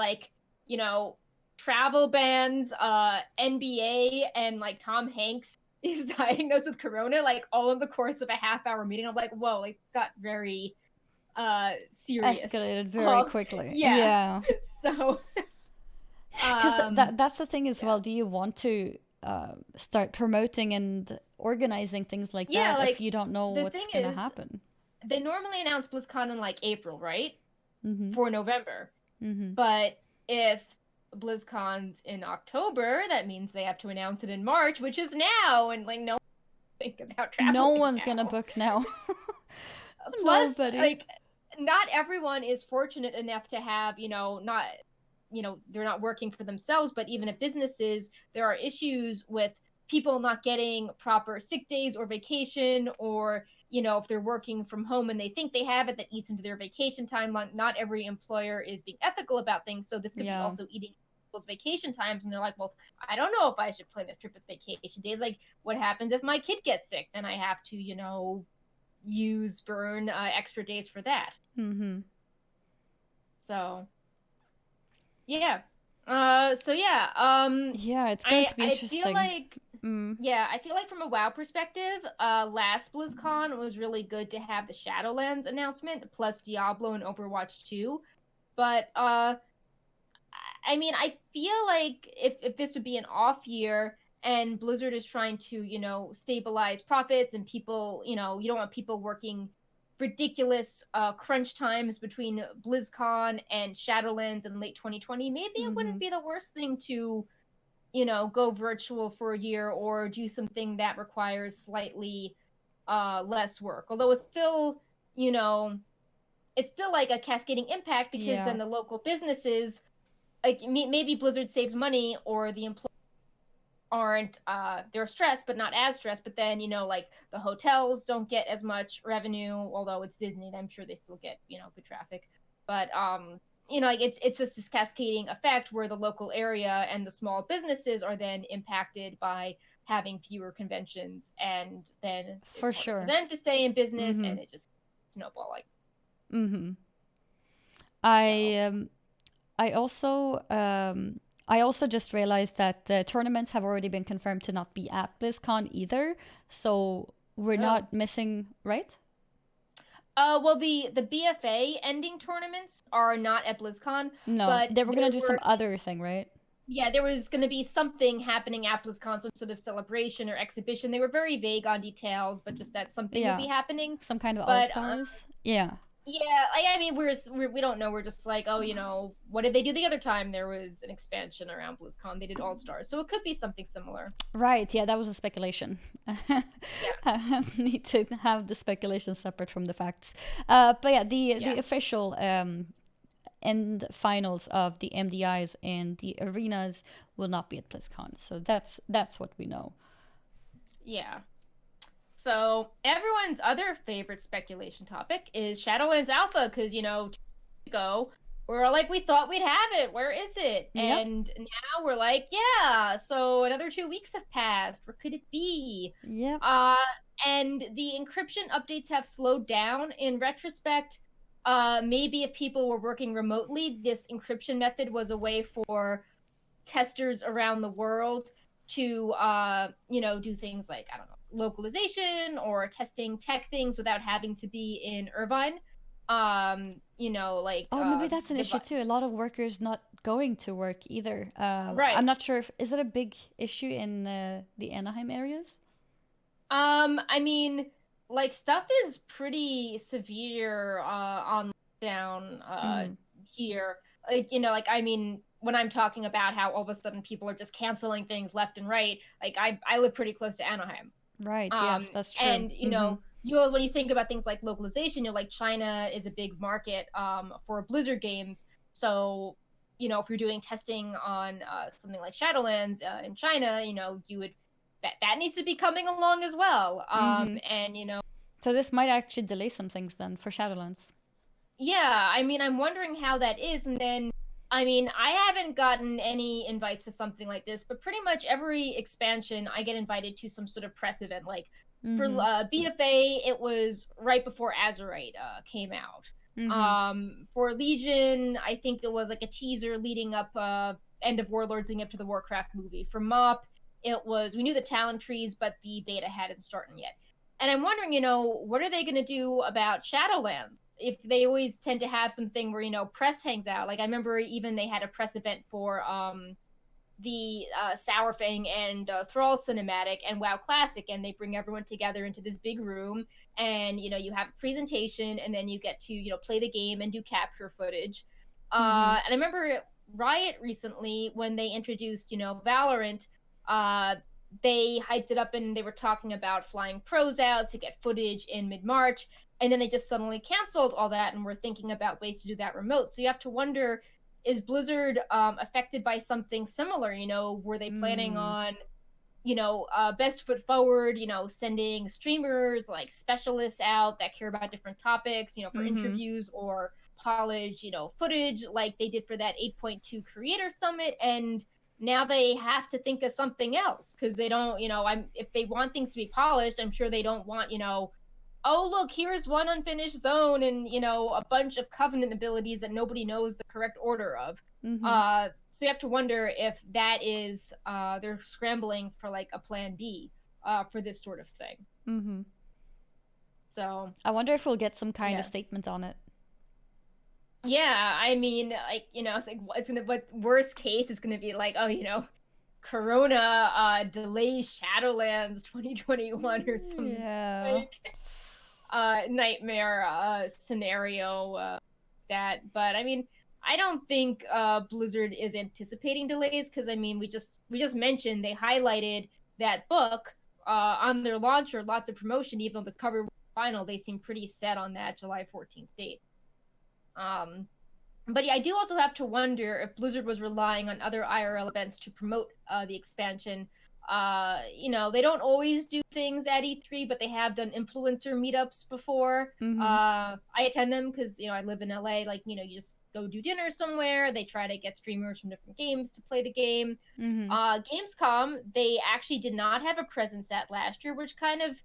travel bans, NBA, and Tom Hanks is diagnosed with corona, all in the course of a half-hour meeting. I'm like, whoa, it got very serious. Escalated very quickly. Yeah. So because that's the thing as well. Do you want to start promoting and organizing things like that if you don't know what's going to happen? They normally announce BlizzCon in April, right? Mm-hmm. For November. Mm-hmm. But if BlizzCon's in October, that means they have to announce it in March, which is now, and no one think about traveling. No one's gonna book now. Plus, not everyone is fortunate enough to have, they're not working for themselves, but even at businesses, there are issues with people not getting proper sick days or vacation, or if they're working from home and they think they have it, that eats into their vacation time. Not every employer is being ethical about things, so this could be also eating people's vacation times, and they're like, well, I don't know if I should plan this trip with vacation days. What happens if my kid gets sick? Then I have to, burn extra days for that. Mm-hmm. So, yeah. Yeah, it's going to be interesting. I feel like Mm. Yeah, I feel like from a WoW perspective, last BlizzCon was really good to have the Shadowlands announcement plus Diablo and Overwatch 2. But I mean, I feel like if this would be an off year and Blizzard is trying to, stabilize profits and people, you don't want people working ridiculous crunch times between BlizzCon and Shadowlands in late 2020, maybe it wouldn't be the worst thing to, go virtual for a year or do something that requires slightly less work. Although you know, it's still like a cascading impact because Yeah. then the local businesses, like maybe Blizzard saves money or the employees aren't they're stressed but not as stressed, but then like the hotels don't get as much revenue, although it's Disney and I'm sure they still get good traffic. But like it's just this cascading effect where the local area and the small businesses are then impacted by having fewer conventions, and then For it's harder for sure. them to stay in business, Mm-hmm. and it just snowballing. Mm-hmm. So I I also I also just realized that the tournaments have already been confirmed to not be at BlizzCon either, so we're oh not missing, right? well, the BFA ending tournaments are not at BlizzCon, No, but they were gonna do some were other thing, right? there was going to be something happening at BlizzCon, some sort of celebration or exhibition. They were very vague on details, but just that something would Yeah, be happening. some kind of all But stars. Yeah, yeah, I mean, we don't know. We're just like, oh, what did they do the other time? There was an expansion around BlizzCon. They did All Stars, so it could be something similar. right. Yeah, that was a speculation. Yeah, I need to have the speculation separate from the facts. But yeah, the yeah, official end finals of the MDIs and the arenas will not be at BlizzCon. So that's what we know. yeah. So everyone's other favorite speculation topic is Shadowlands Alpha, because 2 years ago we're all like, we thought we'd have it. Where is it? Yep. And now we're like, yeah. So another 2 weeks have passed. Where could it be? Yep. Uh, and the encryption updates have slowed down. In retrospect, maybe if people were working remotely, this encryption method was a way for testers around the world to do things like, I don't know, localization or testing tech things without having to be in Irvine. Like Oh, maybe that's an issue too. A lot of workers not going to work either. I'm right. not sure if is it a big issue in the Anaheim areas. I mean, like stuff is pretty severe on down Mm, here. Like, like I mean, when I'm talking about how all of a sudden people are just canceling things left and right, like I live pretty close to Anaheim. right. Yes, that's true. And Mm-hmm. when you think about things like localization, like China is a big market for Blizzard games. So, if you're doing testing on something like Shadowlands in China, you would that needs to be coming along as well. Mm-hmm. And So this might actually delay some things then for Shadowlands. yeah, I mean, I'm wondering how that is. And then, I mean, I haven't gotten any invites to something like this, but pretty much every expansion, I get invited to some sort of press event. Like for Mm-hmm. BFA, it was right before Azerite came out. Mm-hmm. For Legion, I think it was like a teaser leading up, End of Warlords leading up to the Warcraft movie. For MOP, it was, we knew the talent trees, but the beta hadn't started yet. And I'm wondering, what are they going to do about Shadowlands? If they always tend to have something where press hangs out. Like I remember even they had a press event for the Sourfang and Thrall cinematic and WoW Classic, and they bring everyone together into this big room, and you have a presentation, and then you get to play the game and do capture footage. Mm-hmm. And I remember Riot recently when they introduced Valorant. They hyped it up and they were talking about flying pros out to get footage in mid-March, and then they just suddenly canceled all that and were thinking about ways to do that remote. So you have to wonder, is Blizzard affected by something similar? Were they planning Mm. on best foot forward, sending streamers like specialists out that care about different topics, for Mm-hmm. interviews or college, footage like they did for that 8.2 creator summit. And now they have to think of something else because they don't, I'm if they want things to be polished, I'm sure they don't want, oh look, here's one unfinished zone and a bunch of Covenant abilities that nobody knows the correct order of. So you have to wonder if that is they're scrambling for like a plan B for this sort of thing. So I wonder if we'll get some kind of yeah. statement on it. Yeah, I mean, like, it's like what worst case is gonna be like, oh, Corona delays Shadowlands 2021 or some Yeah. like nightmare scenario that. But I mean, I don't think Blizzard is anticipating delays, because I mean, we just mentioned they highlighted that book on their launcher, lots of promotion, even though the cover was final, they seem pretty set on that July 14th date. But yeah, I do also have to wonder if Blizzard was relying on other IRL events to promote the expansion. They don't always do things at E3, but they have done influencer meetups before. I attend them because I live in LA. Like, you just go do dinner somewhere. They try to get streamers from different games to play the game. Gamescom, they actually did not have a presence at last year, which kind of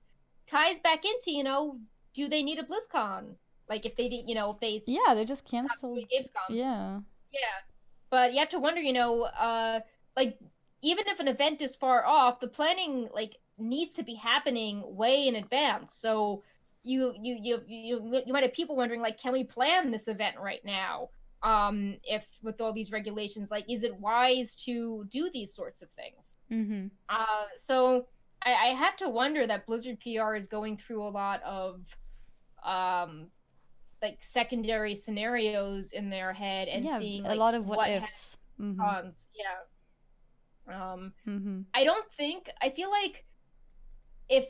ties back into do they need a BlizzCon? Like if they did, if they Yeah, they just stopped canceled. doing Gamescom. Yeah. Yeah, but you have to wonder, like even if an event is far off, the planning like needs to be happening way in advance. So you might have people wondering, like, can we plan this event right now? If with all these regulations, like, is it wise to do these sorts of things? So I have to wonder that Blizzard PR is going through a lot of um like secondary scenarios in their head and Yeah, seeing a like lot of what what has ifs. cons. I feel like if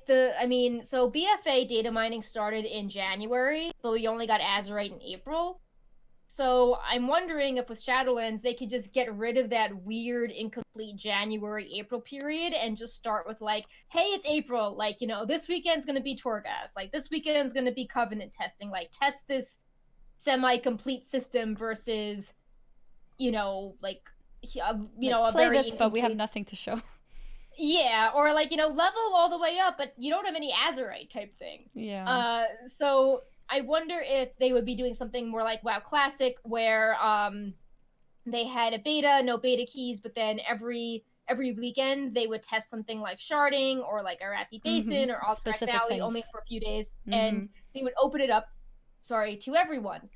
so BFA data mining started in January, but we only got Azerite in April. So I'm wondering if with Shadowlands they could just get rid of that weird incomplete January-April period and just start with like, hey, it's April, like, this weekend's gonna be Torghast, like this weekend's gonna be Covenant testing, like test this semi-complete system versus, like, a Play very this, but we have incomplete. nothing to show. Yeah, or like, level all the way up, but you don't have any Azerite type thing. Yeah. So I wonder if they would be doing something more like WoW Classic, where they had a beta, no beta keys, but then every weekend they would test something like sharding or like Arathi Basin or Alterac Specific Valley only things. for a few days, and they would open it up, to everyone.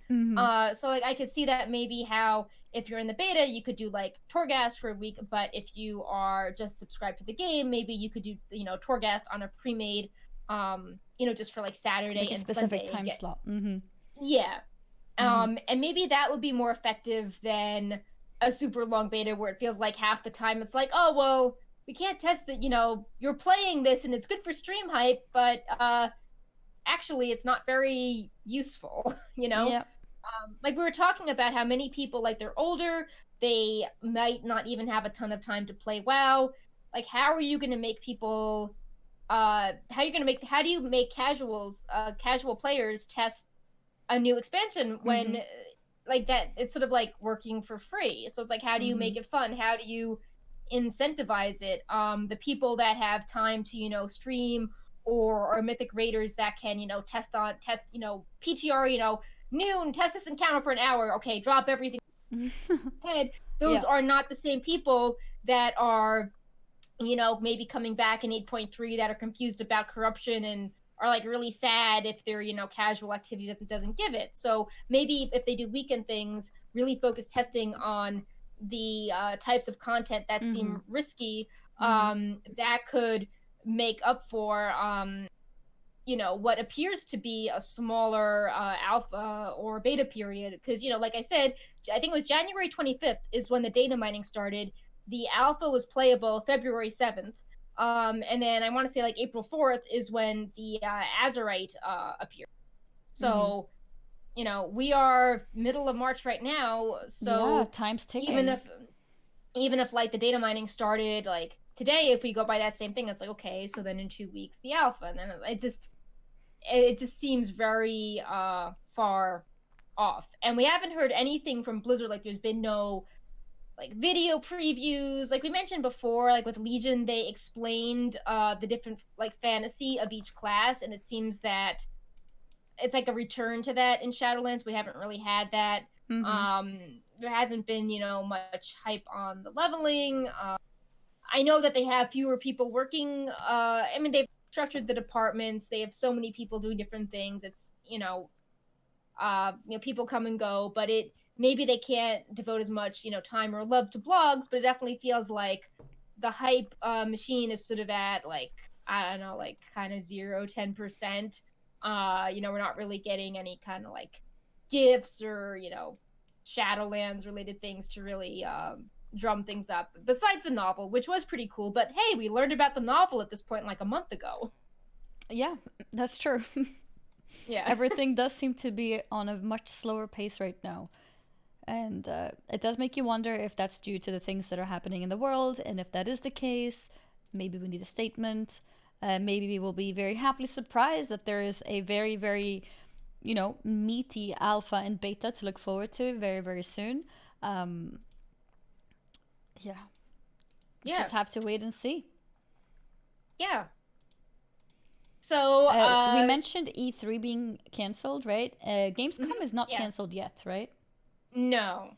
So like I could see that maybe how if you're in the beta, you could do like Torghast for a week, but if you are just subscribed to the game, maybe you could do Torghast on a pre-made, just for like Saturday Like a and specific Sunday. time slot. Yeah. And maybe that would be more effective than a super long beta where it feels like half the time it's like, oh well, we can't test that, you're playing this and it's good for stream hype, but actually it's not very useful. Yeah. Like we were talking about how many people, like, they're older, they might not even have a ton of time to play WoW. Like, how are you going to make people how do you make casual players test a new expansion when like that it's sort of like working for free? So it's like, how do you make it fun? How do you incentivize it? The people that have time to stream, or mythic raiders that can test PTR, noon, test this encounter for an hour, okay, drop everything head. Those are not the same people that are maybe coming back in 8.3 that are confused about corruption and are like really sad if their casual activity doesn't give it. So maybe if they do weekend things, really focus testing on the types of content that seem risky, that could make up for what appears to be a smaller alpha or beta period. Because like I said, I think it was January 25th is when the data mining started. The alpha was playable February 7th. And then I want to say like April 4th is when the Azerite appeared. So, we are middle of March right now. So yeah, time's ticking. Even if like the data mining started like today, if we go by that same thing, it's like, okay, so then in 2 weeks the alpha, and then it just seems very far off. And we haven't heard anything from Blizzard. Like, there's been no like video previews. Like we mentioned before, like with Legion, they explained the different like fantasy of each class, and it seems that it's like a return to that in Shadowlands. We haven't really had that. There hasn't been, much hype on the leveling. I know that they have fewer people working. I mean, they've structured the departments. They have so many people doing different things. It's, people come and go, but maybe they can't devote as much, time or love to blogs, but it definitely feels like the hype machine is sort of at like, I don't know, like kind of 10%. We're not really getting any kind of like gifts or, Shadowlands related things to really drum things up. Besides the novel, which was pretty cool, but hey, we learned about the novel at this point like a month ago. Yeah, that's true. Yeah. Everything does seem to be on a much slower pace right now. And it does make you wonder if that's due to the things that are happening in the world. And if that is the case, maybe we need a statement. Maybe we will be very happily surprised that there is a very, very, meaty alpha and beta to look forward to very, very soon. Yeah. Just have to wait and see. Yeah. So we mentioned E3 being canceled, right? Gamescom is not canceled yet, right? No.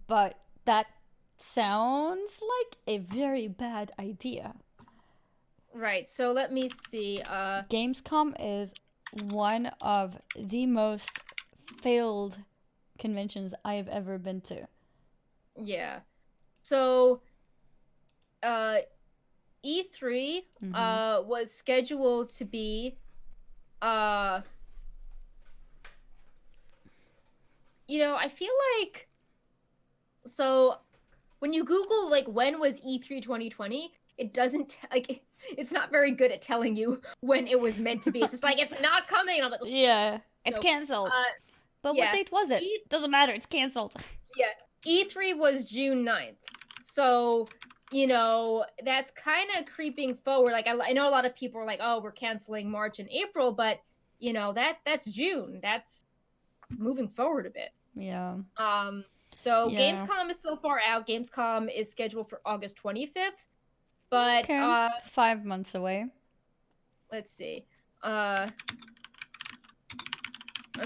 But that sounds like a very bad idea. Right. So let me see. Gamescom is one of the most failed conventions I've ever been to. Yeah. So E3 was scheduled to be I feel like, so when you Google like when was E3 2020, it doesn't like it's not very good at telling you when it was meant to be. It's just like, it's not coming. I'm like, okay. Yeah, it's canceled. But what date was it? Doesn't matter, it's canceled. Yeah, E3 was June 9th. So, that's kind of creeping forward. Like, I know a lot of people are like, oh, we're canceling March and April, but, that's June. That's moving forward a bit. Yeah. So Gamescom is still far out. Gamescom is scheduled for August 25th. But, okay. 5 months away. Let's see. And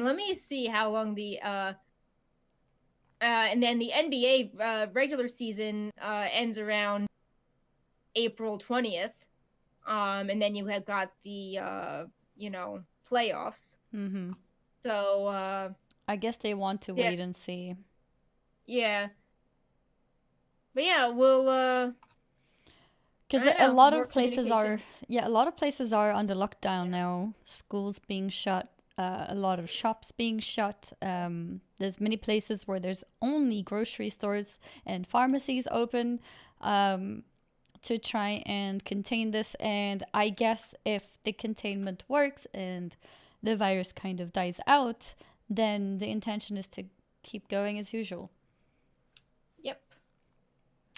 let me see how long the, and then the NBA regular season ends around April 20th. And then you have got the, playoffs. Mm-hmm. So, I guess they want to wait and see. Yeah. But yeah, we'll, because a lot of places are under lockdown now. Schools being shut, a lot of shops being shut. There's many places where there's only grocery stores and pharmacies open to try and contain this. And I guess if the containment works and the virus kind of dies out, then the intention is to keep going as usual. Yep.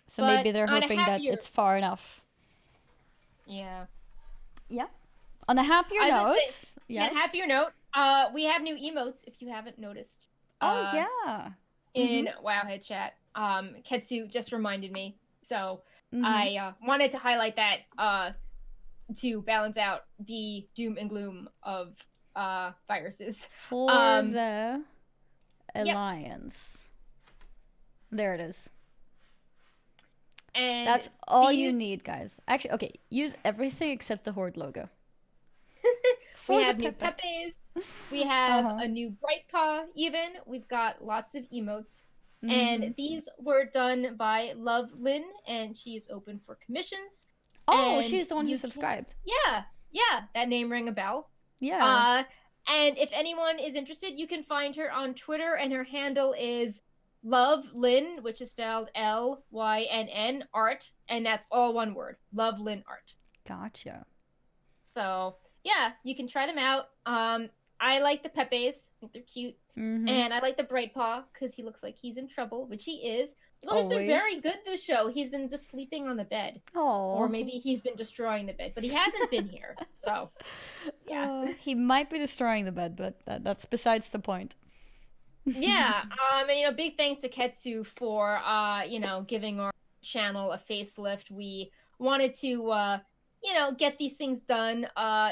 So maybe they're hoping that it's far enough. Yeah. Yeah. On a happier note. Yes. Happier note. We have new emotes, if you haven't noticed. Oh yeah. In Wowhead chat. Ketsu just reminded me. So I wanted to highlight that to balance out the doom and gloom of viruses. For the Alliance. Yep. There it is. And that's all you need, guys. Actually, okay, use everything except the Horde logo. We have new Pepes. We have a new Bright Paw, even. We've got lots of emotes. And these were done by Love Lynn, and she's open for commissions. Oh, and she's the one who subscribed. Yeah. That name rang a bell. Yeah. And if anyone is interested, you can find her on Twitter, and her handle is Love Lynn, which is spelled Lynn art, and that's all one word. Love Lynn art. Gotcha. So yeah, you can try them out. I like the Pepes. I think they're cute. And I like the Bright Paw because he looks like he's in trouble, which he is. Well, he's been very good this show. He's been just sleeping on the bed. Oh. Or maybe he's been destroying the bed, but he hasn't been here. So yeah. He might be destroying the bed, but that's besides the point. Yeah, and big thanks to Ketsu for giving our channel a facelift. We wanted to get these things done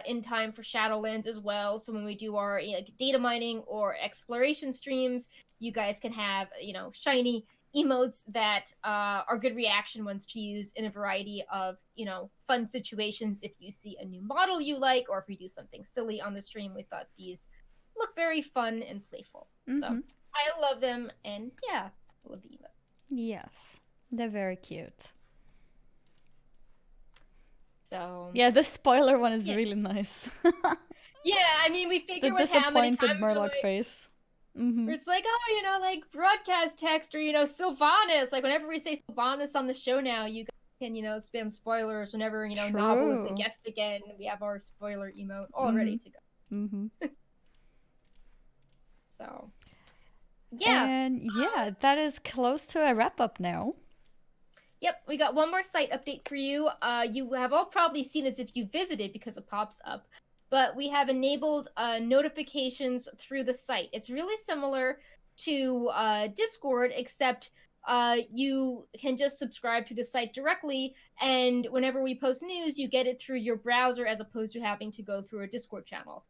in time for Shadowlands as well. So when we do our data mining or exploration streams, you guys can have shiny emotes that are good reaction ones to use in a variety of fun situations. If you see a new model you like, or if we do something silly on the stream, we thought these look very fun and playful. So I love them, and yeah, I love the emote. Yes, they're very cute. So yeah, the spoiler one is really nice. yeah, I mean, we figure the with how many disappointed times Murloc face. where it's like, oh, like broadcast text or Sylvanas. Like whenever we say Sylvanas on the show now, you can spam spoilers. Whenever Novel is a guest again, we have our spoiler emote all ready to go. So yeah, and yeah, that is close to a wrap up now. Yep, we got one more site update for you. You have all probably seen this if you visited because it pops up. But we have enabled notifications through the site. It's really similar to Discord, except you can just subscribe to the site directly, and whenever we post news, you get it through your browser as opposed to having to go through a Discord channel.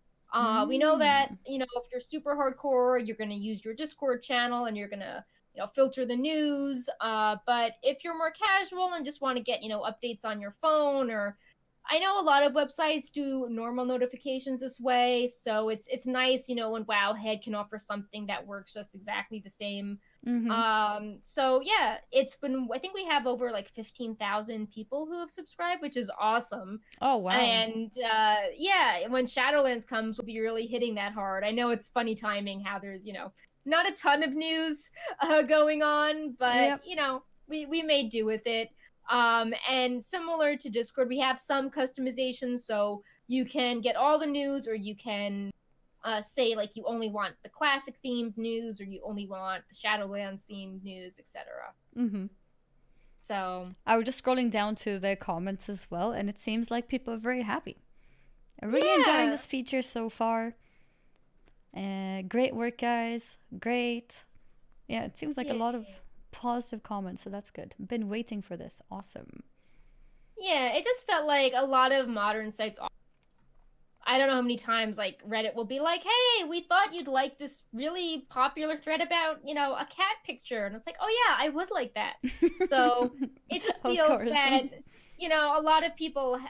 We know that, if you're super hardcore, you're going to use your Discord channel and you're going to filter the news. But if you're more casual and just want to get, updates on your phone, or I know a lot of websites do normal notifications this way, so it's nice, when Wowhead can offer something that works just exactly the same. So yeah, it's been, I think we have over like 15,000 people who have subscribed, which is awesome. Oh wow. And yeah, when Shadowlands comes, we'll be really hitting that hard. I know it's funny timing how there's not a ton of news going on, but we may do with it. And similar to Discord, we have some customizations, so you can get all the news, or you can say like you only want the classic themed news, or you only want the Shadowlands themed news, etc. So I was just scrolling down to the comments as well, and it seems like people are very happy. I'm really enjoying this feature so far. Great work, guys. Great. Yeah, it seems like a lot of positive comments, so that's good. Been waiting for this. Awesome. Yeah, it just felt like a lot of modern sites. I don't know how many times like Reddit will be like, hey, we thought you'd like this really popular thread about, a cat picture. And it's like, oh yeah, I would like that. So it just feels that, a lot of people,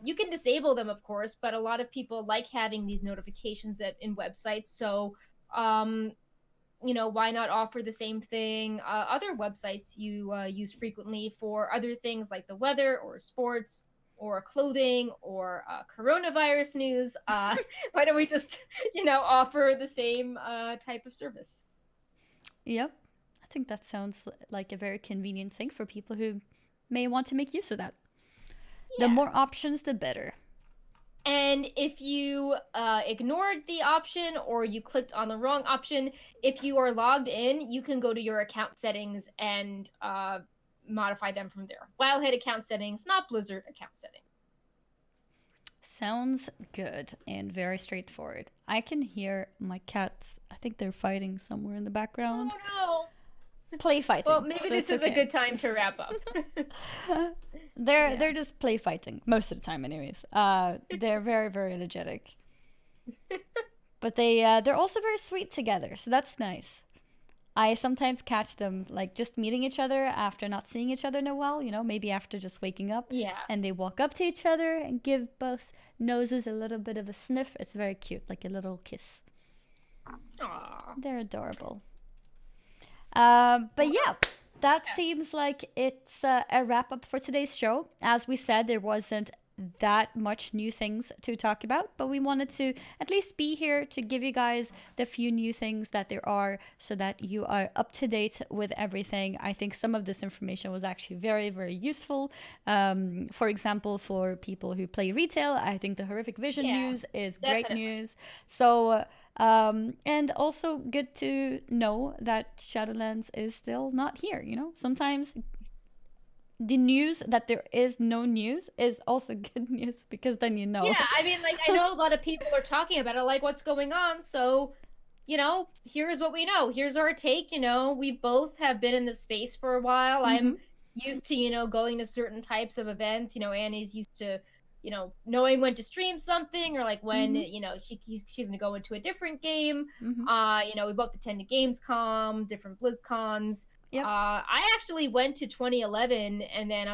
you can disable them, of course, but a lot of people like having these notifications in websites. So, why not offer the same thing other websites you use frequently for other things like the weather or sports or clothing or coronavirus news? Why don't we just, offer the same type of service? Yep. I think that sounds like a very convenient thing for people who may want to make use of that. The more options, the better. And if you ignored the option or you clicked on the wrong option, if you are logged in, you can go to your account settings and modify them from there. Wowhead account settings, not Blizzard account settings. Sounds good and very straightforward. I can hear my cats. I think they're fighting somewhere in the background. Oh no. Play fighting. Well, maybe so this is a good time to wrap up. They're just play fighting most of the time, anyways. They're very, very energetic. But they're also very sweet together, so that's nice. I sometimes catch them like just meeting each other after not seeing each other in a while, maybe after just waking up. Yeah. And they walk up to each other and give both noses a little bit of a sniff. It's very cute, like a little kiss. Aww. They're adorable. But yeah, that seems like it's a wrap up for today's show. As we said, there wasn't that much new things to talk about, but we wanted to at least be here to give you guys the few new things that there are so that you are up to date with everything. I think some of this information was actually very, very useful. For example, for people who play retail, I think the Horrific Vision news is great news. So and also good to know that Shadowlands is still not here. Sometimes the news that there is no news is also good news, because then Yeah, I mean, like, I know a lot of people are talking about it, like, what's going on, so, here's what we know. Here's our take, we both have been in this space for a while. I'm used to, going to certain types of events. Annie's used to knowing when to stream something, or like when Mm-hmm. she's gonna go into a different game. Mm-hmm. We both attended Gamescom, different BlizzCons. Yep. I actually went to 2011, and then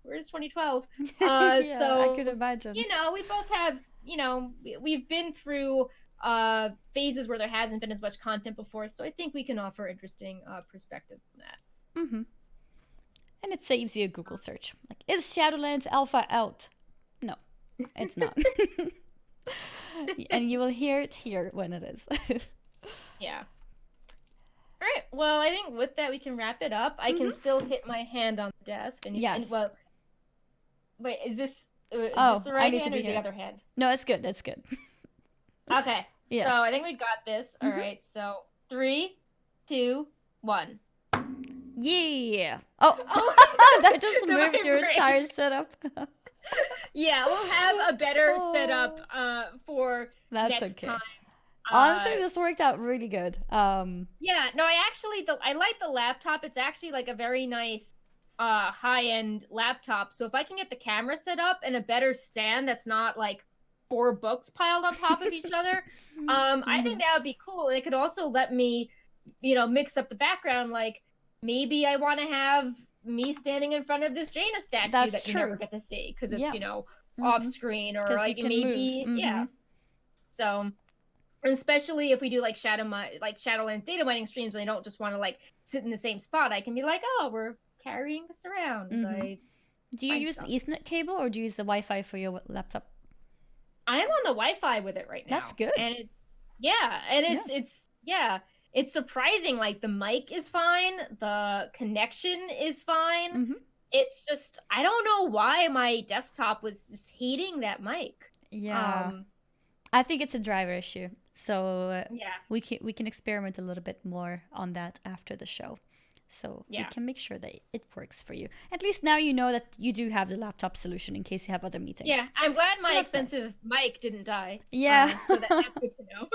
where's 2012? Yeah, I could So imagine. we both have, we've been through phases where there hasn't been as much content before, so I think we can offer interesting perspective on that. Mm-hmm. And it saves you a Google search. Like, is Shadowlands Alpha out? No, it's not. And you will hear it here when it is. Yeah. All right. Well, I think with that we can wrap it up. I can still hit my hand on the desk, and Yes. well, wait, is this the I right need to hand be or the here. other hand? No, it's good. It's good. Okay. Yes. So I think we got this. All right. So 3, 2, 1. Yeah. Oh, Oh, that just the moved your entire vibration. setup. Yeah, we'll have a better setup Oh. for That's next okay. time. Honestly, this worked out really good. Yeah, no, I like the laptop. It's actually like a very nice high-end laptop. So if I can get the camera set up and a better stand that's not like 4 books piled on top of each other, I think that would be cool. And it could also let me, mix up the background. Like maybe I want to have me standing in front of this Jaina statue That's that you true. never get to see because it's, Yeah. off screen, or like you can maybe, move. yeah. So especially if we do like Shadowlands data mining streams, and I don't just want to like sit in the same spot, I can be like, oh, we're carrying this around. Do you use an Ethernet cable or do you use the Wi-Fi for your laptop? I am on the Wi-Fi with it right now. That's good. And it's surprising. Like the mic is fine, the connection is fine. It's just, I don't know why my desktop was just hating that mic. Yeah. I think it's a driver issue. So yeah, we can experiment a little bit more on that after the show. So we can make sure that it works for you. At least now you know that you do have the laptop solution in case you have other meetings. Yeah, I'm glad my expensive mic didn't die. Yeah. So that's good to know.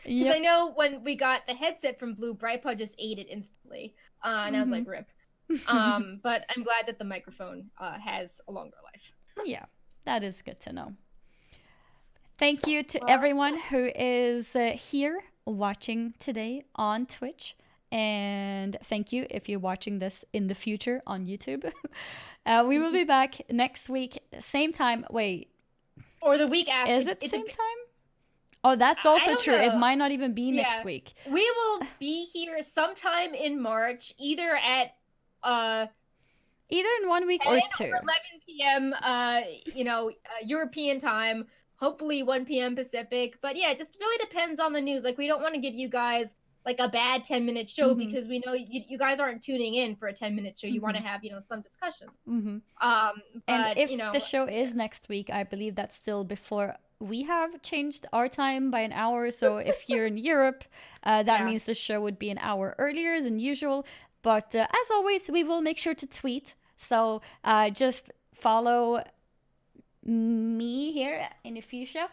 Because I know when we got the headset from Blue, Brightpaw just ate it instantly. And I was like, rip. But I'm glad that the microphone has a longer life. Yeah, that is good to know. Thank you to everyone who is here watching today on Twitch. And thank you if you're watching this in the future on YouTube. We will be back next week, same time. Wait. Or the week after. Is it same time? Oh, that's also true. Know. It might not even be next week. We will be here sometime in March, either at either in 1 week or 2. Or 11 p.m. European time. Hopefully 1 p.m. Pacific. But yeah, it just really depends on the news. Like, we don't want to give you guys like a bad 10-minute show because we know you guys aren't tuning in for a 10-minute show. You want to have, some discussion. And if the show is next week, I believe that's still before we have changed our time by an hour. So if you're in Europe, that means the show would be an hour earlier than usual. But as always, we will make sure to tweet. So just follow me here, AnnieFuchsia,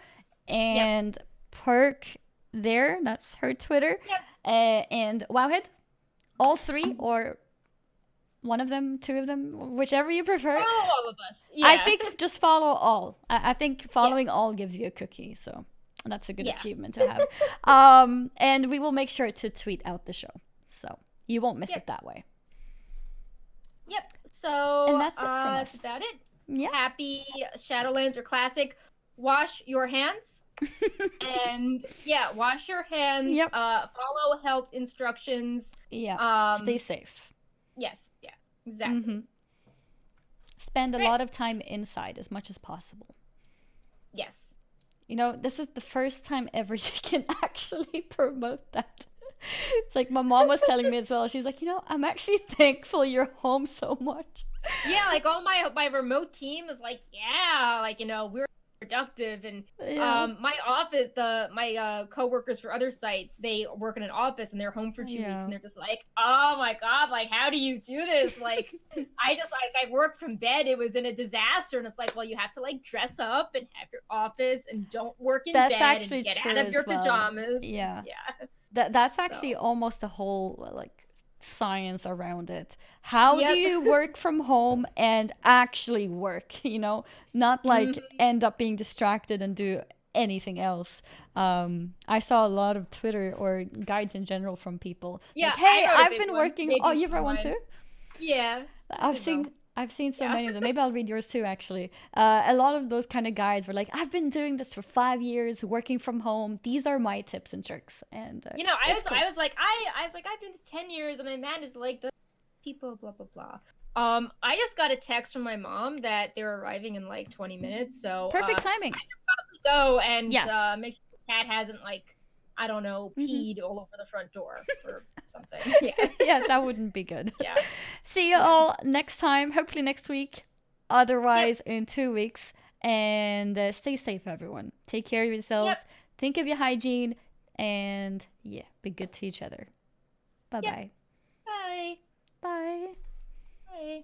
and Perk there. That's her Twitter. And Wowhead. All 3 or one of them, 2 of them, whichever you prefer. All of us. Yeah. I think just follow all. I think following all gives you a cookie. So that's a good achievement to have. And we will make sure to tweet out the show. So you won't miss it that way. Yep. So and that's it from us. That's about it. Yeah. Happy Shadowlands or Classic. Wash your hands. And wash your hands. Yep. Follow health instructions. Yeah. Stay safe. Yes. Yeah. Exactly. Spend a lot of time inside as much as possible. Yes. This is the first time ever you can actually promote that. It's like my mom was telling me as well. She's like, I'm actually thankful you're home so much. Yeah, like all my remote team is like, we're productive, and my office, my co-workers for other sites, they work in an office and they're home for 2 weeks, and they're just like, oh my god, like, how do you do this? Like, I work from bed. It was in a disaster. And it's like, well, you have to like dress up and have your office and don't work in bed and get out of your pajamas. That's actually almost a whole like science around it. How do Yep. you work from home and actually work, you know, not like end up being distracted and do anything else. I saw a lot of Twitter or guides in general from people Yeah, like, I hey, wrote a I've big been one. working. Oh, Maybe you've read one someone. too? Yeah, I I've should know. seen I've seen so Yeah. many of them. Maybe I'll read yours too, actually. A lot of those kind of guides were like, I've been doing this for 5 years, working from home. These are my tips and tricks. And You know, it's cool. I was like, I've been this 10 years and I managed like the people, blah blah blah. I just got a text from my mom that they're arriving in like 20 minutes, so Perfect I timing. should probably go and Yes. make sure the cat hasn't like, I don't know, Hmm. peed all over the front door or something. Yeah. Yeah, that wouldn't be good. Yeah. See you Yeah. all next time, hopefully next week. Yep. Otherwise, in 2 weeks. And stay safe, everyone. Take care of Yep. yourselves. Think of your hygiene. And yeah, be good to each other. Yep. Bye-bye. Bye. Bye. Bye.